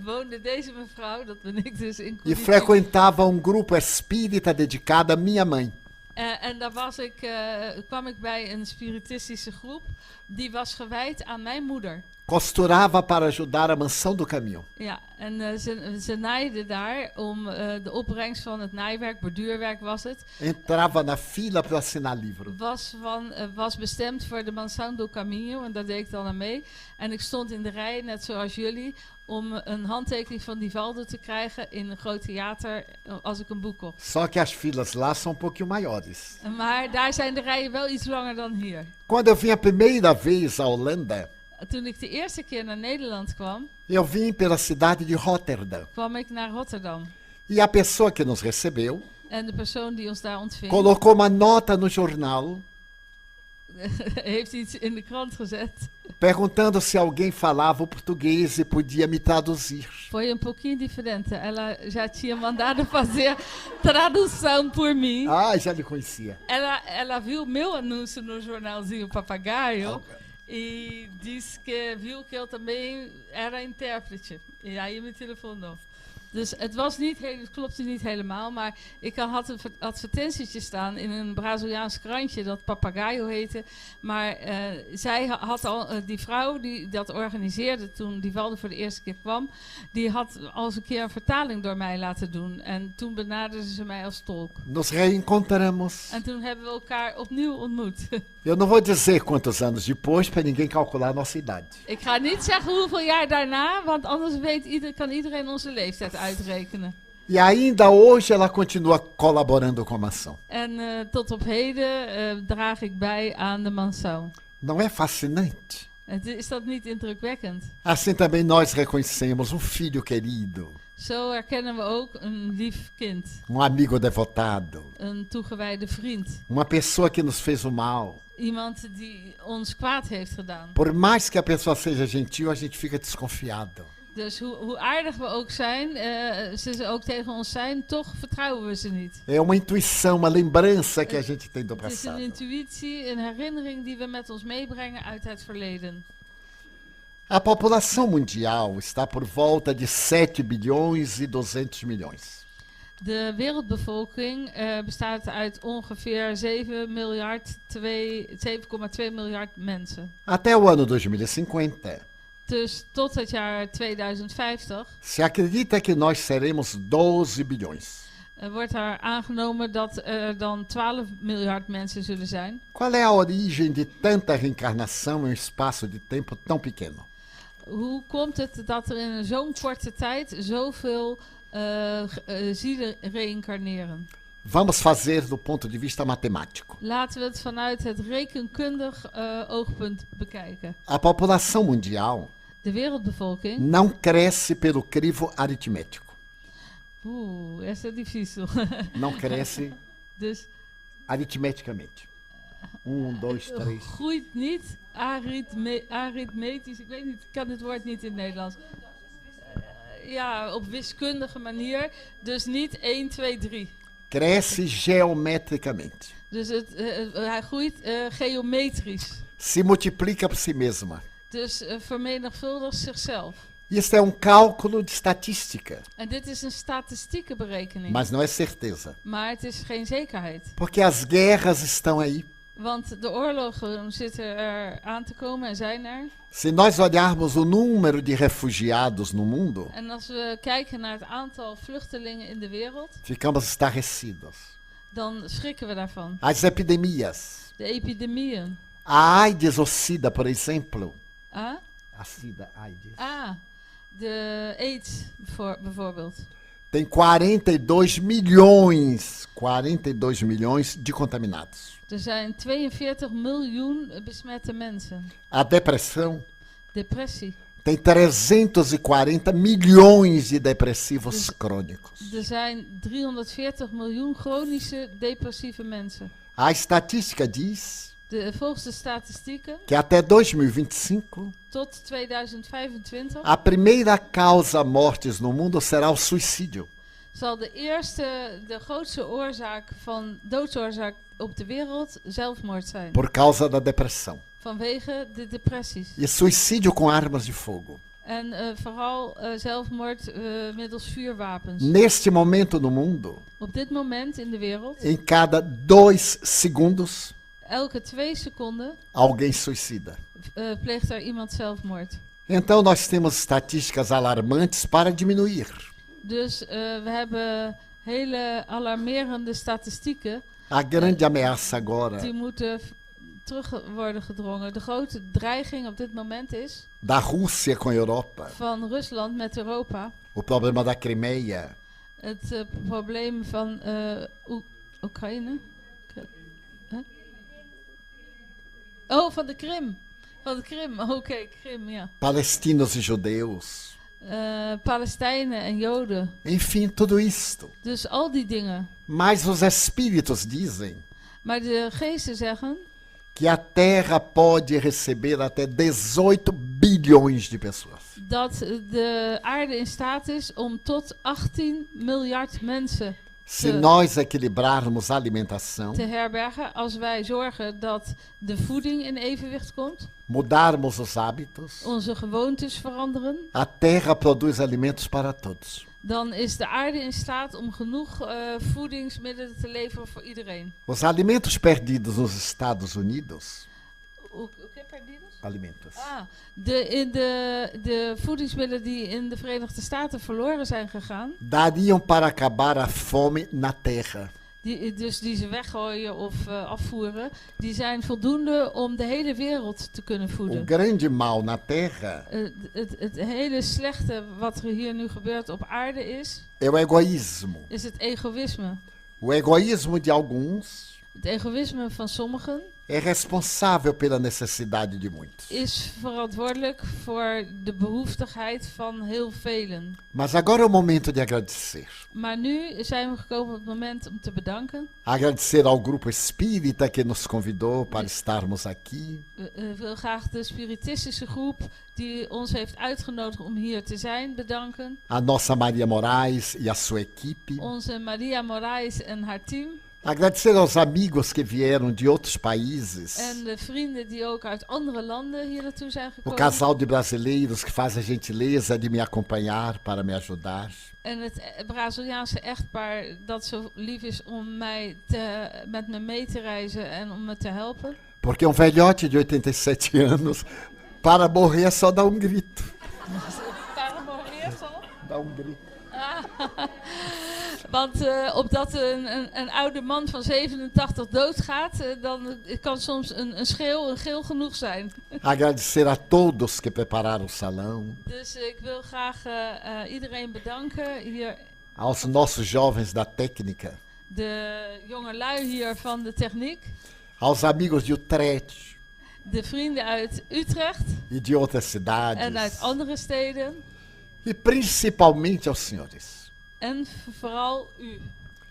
woonde deze mevrouw, dat ben ik dus, in e Curitiba. frequentava grupo espírita dedicado à minha mãe. En daar kwam ik bij een spiritistische groep. Die was gewijd aan mijn moeder. Costurava para ajudar a mansão do caminhão. Ja, en ze naaide daar om de opbrengst van het naaiwerk, borduurwerk was het. Entrava na fila para assinar livro. Was bestemd voor de Mansão do Caminho en daar deed ik dan aan mee. En ik stond in de rij, net zoals jullie, om een handtekening van Divaldo te krijgen in een groot theater als ik een boek kocht. Só que as filas lá são pouquinho maiores. Maar daar zijn de rijen wel iets langer dan hier. Quando eu vim a primeira vez à Holanda, Toen ik de eerste keer naar Nederland kwam, eu vim pela cidade de Rotterdam. kwam ik naar Rotterdam. E a pessoa que nos recebeu En de persoon die ons daar ontving, colocou uma nota no jornal heeft iets in de krant gezet. perguntando se alguém falava o português e podia me traduzir. Foi um pouquinho diferente. Ela já tinha mandado fazer tradução por mim. Ah, já lhe conhecia. Ela viu meu anúncio no jornalzinho Papagaio e disse que viu que eu também era intérprete. E aí me telefonou. Dus het klopte niet helemaal, maar ik had een advertentietje staan in een Braziliaans krantje dat Papagaio heette. Maar zij had al, die vrouw die dat organiseerde toen Divaldo voor de eerste keer kwam, die had al eens een keer een vertaling door mij laten doen. En toen benaderde ze mij als tolk. Nos reencontramos. En toen hebben we elkaar opnieuw ontmoet. Eu não vou dizer quantos anos depois para ninguém calcular a nossa idade. Ik ga niet zeggen hoeveel jaar daarna, want anders kan iedereen onze leeftijd uitrekenen. E ainda hoje ela continua colaborando com a mansão. En tot op heden draag ik bij aan de Mansão. Não é fascinante? Is dat niet indrukwekkend? Assim também nós reconhecemos filho querido, Zo herkennen we ook een lief kind, amigo devotado, een toegewijde vriend. uma pessoa que nos fez o mal. Iemand die ons kwaad heeft gedaan. Por mais que a pessoa seja gentil, a gente fica desconfiado. Dus hoe aardig we ook zijn, ze ook tegen ons zijn, toch vertrouwen we ze niet. É uma intuição, uma lembrança que a gente tem do Het is een passado. intuïtie, een herinnering die we met ons meebrengen uit het verleden. A população mundial está por volta de 7 bilhões e 200 milhões. De wereldbevolking bestaat uit ongeveer 7,2 miljard mensen. Até o ano 2050, Dus tot het jaar 2050 se acredita que nós seremos 12 bilhões. wordt er aangenomen dat er dan 12 miljard mensen zullen zijn. Qual é a origem de tanta reencarnação em um espaço de tempo tão pequeno? Hoe komt het dat er in zo'n korte tijd zoveel zielen reïncarneren? Vamos fazer do ponto de vista matemático. Laten we het vanuit het rekenkundig oogpunt bekijken. A população mundial De wereldbevolking. não cresce pelo crivo aritmético. Essa é difícil. Não cresce Dus aritmeticamente. 1, 2, 3. groeit niet aritmetisch. Ik weet niet, ik kan het woord niet in het Nederlands. Ja, op wiskundige manier. Dus niet 1, 2, 3. Cresce geometricamente. Dus hij groeit geometrisch. Se multiplica por si mesma. Dus vermenigvuldigt zichzelf. Isso é cálculo de estatística, En dit is een statistieke berekening. mas não é certeza. Maar het is geen zekerheid. Porque as guerras estão aí. Want de oorlogen zitten er aan te komen en zijn er. Se nós olharmos o número de refugiados no mundo, En als we kijken naar het aantal vluchtelingen in de wereld, ficamos estarrecidos. dan schrikken we daarvan. As epidemias. De epidemieën. A AIDS ou SIDA, por exemplo. Ah, A SIDA, AIDS. de AIDS bijvoorbeeld. Tem 42 milhões de contaminados. Er zijn 42 miljoen besmette mensen. A depressão Depressie. tem 340 milhões de depressivos crônicos. Er zijn 340 miljoen chronische depressieve mensen. A estatística diz Volgens de statistieken, que até 2025, tot 2025 a primeira causa mortes no mundo será o suicídio. zal de grootste doodsoorzaak op de wereld zelfmoord zijn. Por causa da depressão. Vanwege de depressies. E suicídio com armas de fogo. En vooral zelfmoord middels vuurwapens. Neste momento no mundo, Op dit moment in de wereld, em cada 2 segundos, elke 2 seconden alguém suicida. pleegt er iemand zelfmoord. Então nós temos estatísticas alarmantes para diminuir Dus we hebben hele alarmerende statistieken a grande ameaça agora die moeten terug worden gedrongen. De grote dreiging op dit moment is da Rússia com a Europa, van Rusland met Europa. o problema da Crimeia, Het probleem van Oekraïne. Oh, van de Krim. Van de Krim, oké, Krim, ja. palestinos e judeus, Palestijnen en Joden. enfim, tudo isto. Dus al die dingen. Mas os espíritos dizem Maar de geesten zeggen que a Terra pode receber até 18 bilhões de pessoas. dat de aarde in staat is om tot 18 miljard mensen Se nós equilibrarmos a alimentação, te herbergen als wij zorgen dat de voeding in evenwicht komt, mudarmos os hábitos, onze gewoontes veranderen, a Terra produz alimentos para todos. dan is de aarde in staat om genoeg voedingsmiddelen te leveren voor iedereen. Os alimentos perdidos nos Estados Unidos, O que perdidos? alimentos, De voedingsmiddelen die in de Verenigde Staten verloren zijn gegaan, dariam para acabar a fome na Terra. die ze weggooien of afvoeren, die zijn voldoende om de hele wereld te kunnen O voeden. grande mal na Terra Het hele slechte wat er hier nu gebeurt op aarde is é o egoísmo. het egoïsme. O egoísmo de alguns Het egoïsme van sommigen é responsável pela necessidade de muitos. is verantwoordelijk voor de behoeftigheid van heel velen. Mas agora é o momento de agradecer. Maar nu zijn we gekomen op het moment om te bedanken. Agradecer ao grupo espírita que nos convidou para estarmos aqui. Ik wil graag de spiritistische groep die ons heeft uitgenodigd om hier te zijn bedanken. A nossa Maria Moraes e a sua equipe. Onze Maria Moraes en haar team. Agradecer aos amigos que vieram de outros países. En de vrienden die ook uit andere landen hier naartoe zijn O gekomen. casal de brasileiros que faz a gentileza de me acompanhar para me ajudar. En het Braziliaanse echtpaar dat zo lief is om met me mee te reizen en om me te helpen. Porque um velhote de 87 anos, para morrer só dá grito. Dá grito. Want opdat een oude man van 87 doodgaat, dan kan soms een schreeuw, een gil genoeg zijn. Agradecer a todos que prepararam o salão. Dus ik wil graag iedereen bedanken. Hier, Aos nossos jovens da técnica. de jongelui hier van de techniek. Aos amigos de Utrecht De vrienden uit Utrecht e de outras cidades. en uit andere steden. E principalmente aos senhores. En vooral u.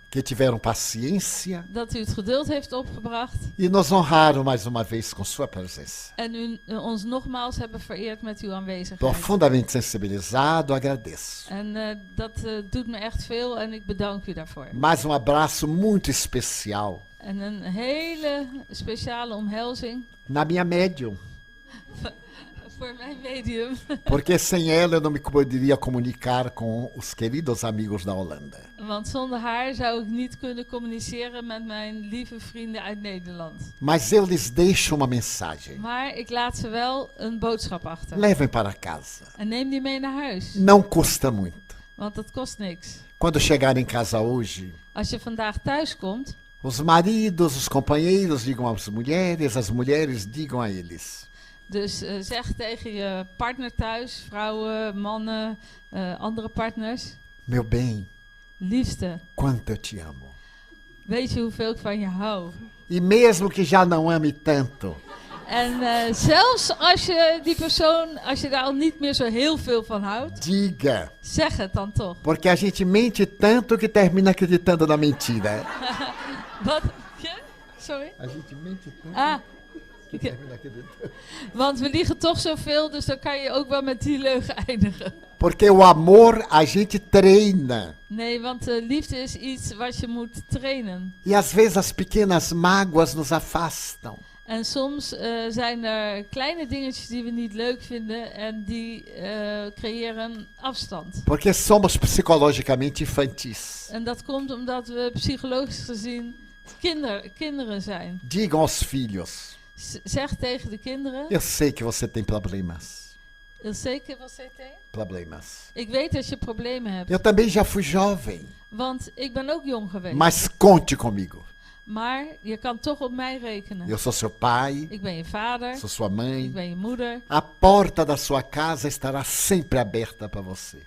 Que tiveram paciência Dat u het geduld heeft opgebracht. e nos honraram mais uma vez com sua presença. En u ons nogmaals hebben vereerd met uw aanwezigheid. Profundamente sensibilizado, agradeço. En dat doet me echt veel en ik bedank u daarvoor. Mais abraço muito especial En een hele speciale omhelzing na minha médium, voor mijn medium. Porque sem ela eu não me poderia comunicar com os queridos amigos da Holanda. Want zonder haar zou ik niet kunnen communiceren met mijn lieve vrienden uit Nederland. Mas eu lhes deixo uma mensagem. Maar ik laat ze wel een boodschap achter. Levem para casa. En neem die mee naar huis. Não custa muito. Want dat kost niks. Quando chegar em casa hoje, Als je vandaag thuis komt, os maridos, os companheiros digam às mulheres, as mulheres digam a eles. dus zeg tegen je partner thuis, vrouwen, mannen, andere partners. Meu bem, Liefste, quanto eu te amo. weet je hoeveel ik van je hou? E mesmo que já não ame tanto, En zelfs als je die persoon, als je daar al niet meer zo heel veel van houdt, diga. zeg het dan toch. Porque a gente mente tanto que termina acreditando na mentira. Wat? Ja? Sorry? A gente mente tanto Ah, que termina acreditando. want we liegen toch zoveel, dus dan kan je ook wel met die leugen eindigen. Porque o amor a gente treina. Nee, want liefde is iets wat je moet trainen. E às vezes as pequenas mágoas nos afastam. En soms zijn er kleine dingetjes die we niet leuk vinden en die creëren afstand. Porque somos psicologicamente infantis. En dat komt omdat we psychologisch gezien kinderen zijn. Digam aos filhos: Zeg tegen de kinderen. eu sei que você tem problemas. Zeker wat zei hij? Problemas. Ik weet dat je problemen hebt. Eu também já fui jovem. Want ik ben ook jong geweest. Mas conte comigo. Maar je kan toch op mij rekenen. Eu sou seu pai, Ik ben je vader. sou sua Ik mãe. ben je moeder. A porta da sua casa estará sempre aberta para você.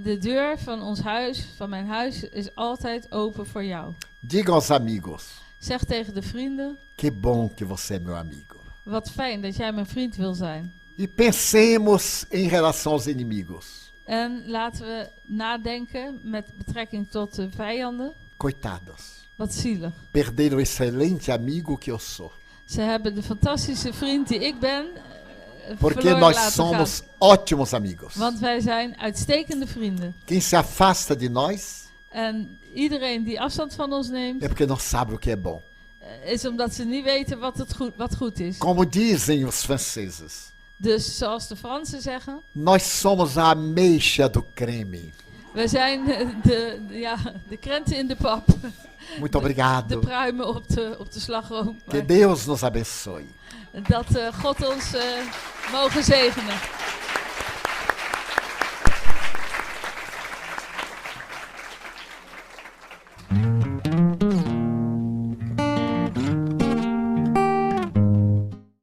De deur van ons huis, van mijn huis, is altijd open voor jou. Diga aos amigos: Zeg tegen de vrienden. que bom que você é meu amigo. Wat fijn dat jij mijn vriend wil zijn. E pensemos em relação aos inimigos. En laten we nadenken met betrekking tot de vijanden. Coitados. Wat zielig. Perderam o excelente amigo que eu sou. Ze hebben de fantastische vriend die ik ben Porque verloren nós laten somos gaan. ótimos amigos. Want wij zijn uitstekende vrienden. Quem se afasta de nós En iedereen die afstand van ons neemt, é porque não sabe o que é bom. is omdat ze niet weten wat goed is. Como dizem os franceses, Dus zoals de Fransen zeggen, nós somos a ameixa do creme. we zijn de krenten in de pap. Muito obrigado. De pruimen op de slagroom. Que Deus nos abençoe. Dat God ons mogen zegenen.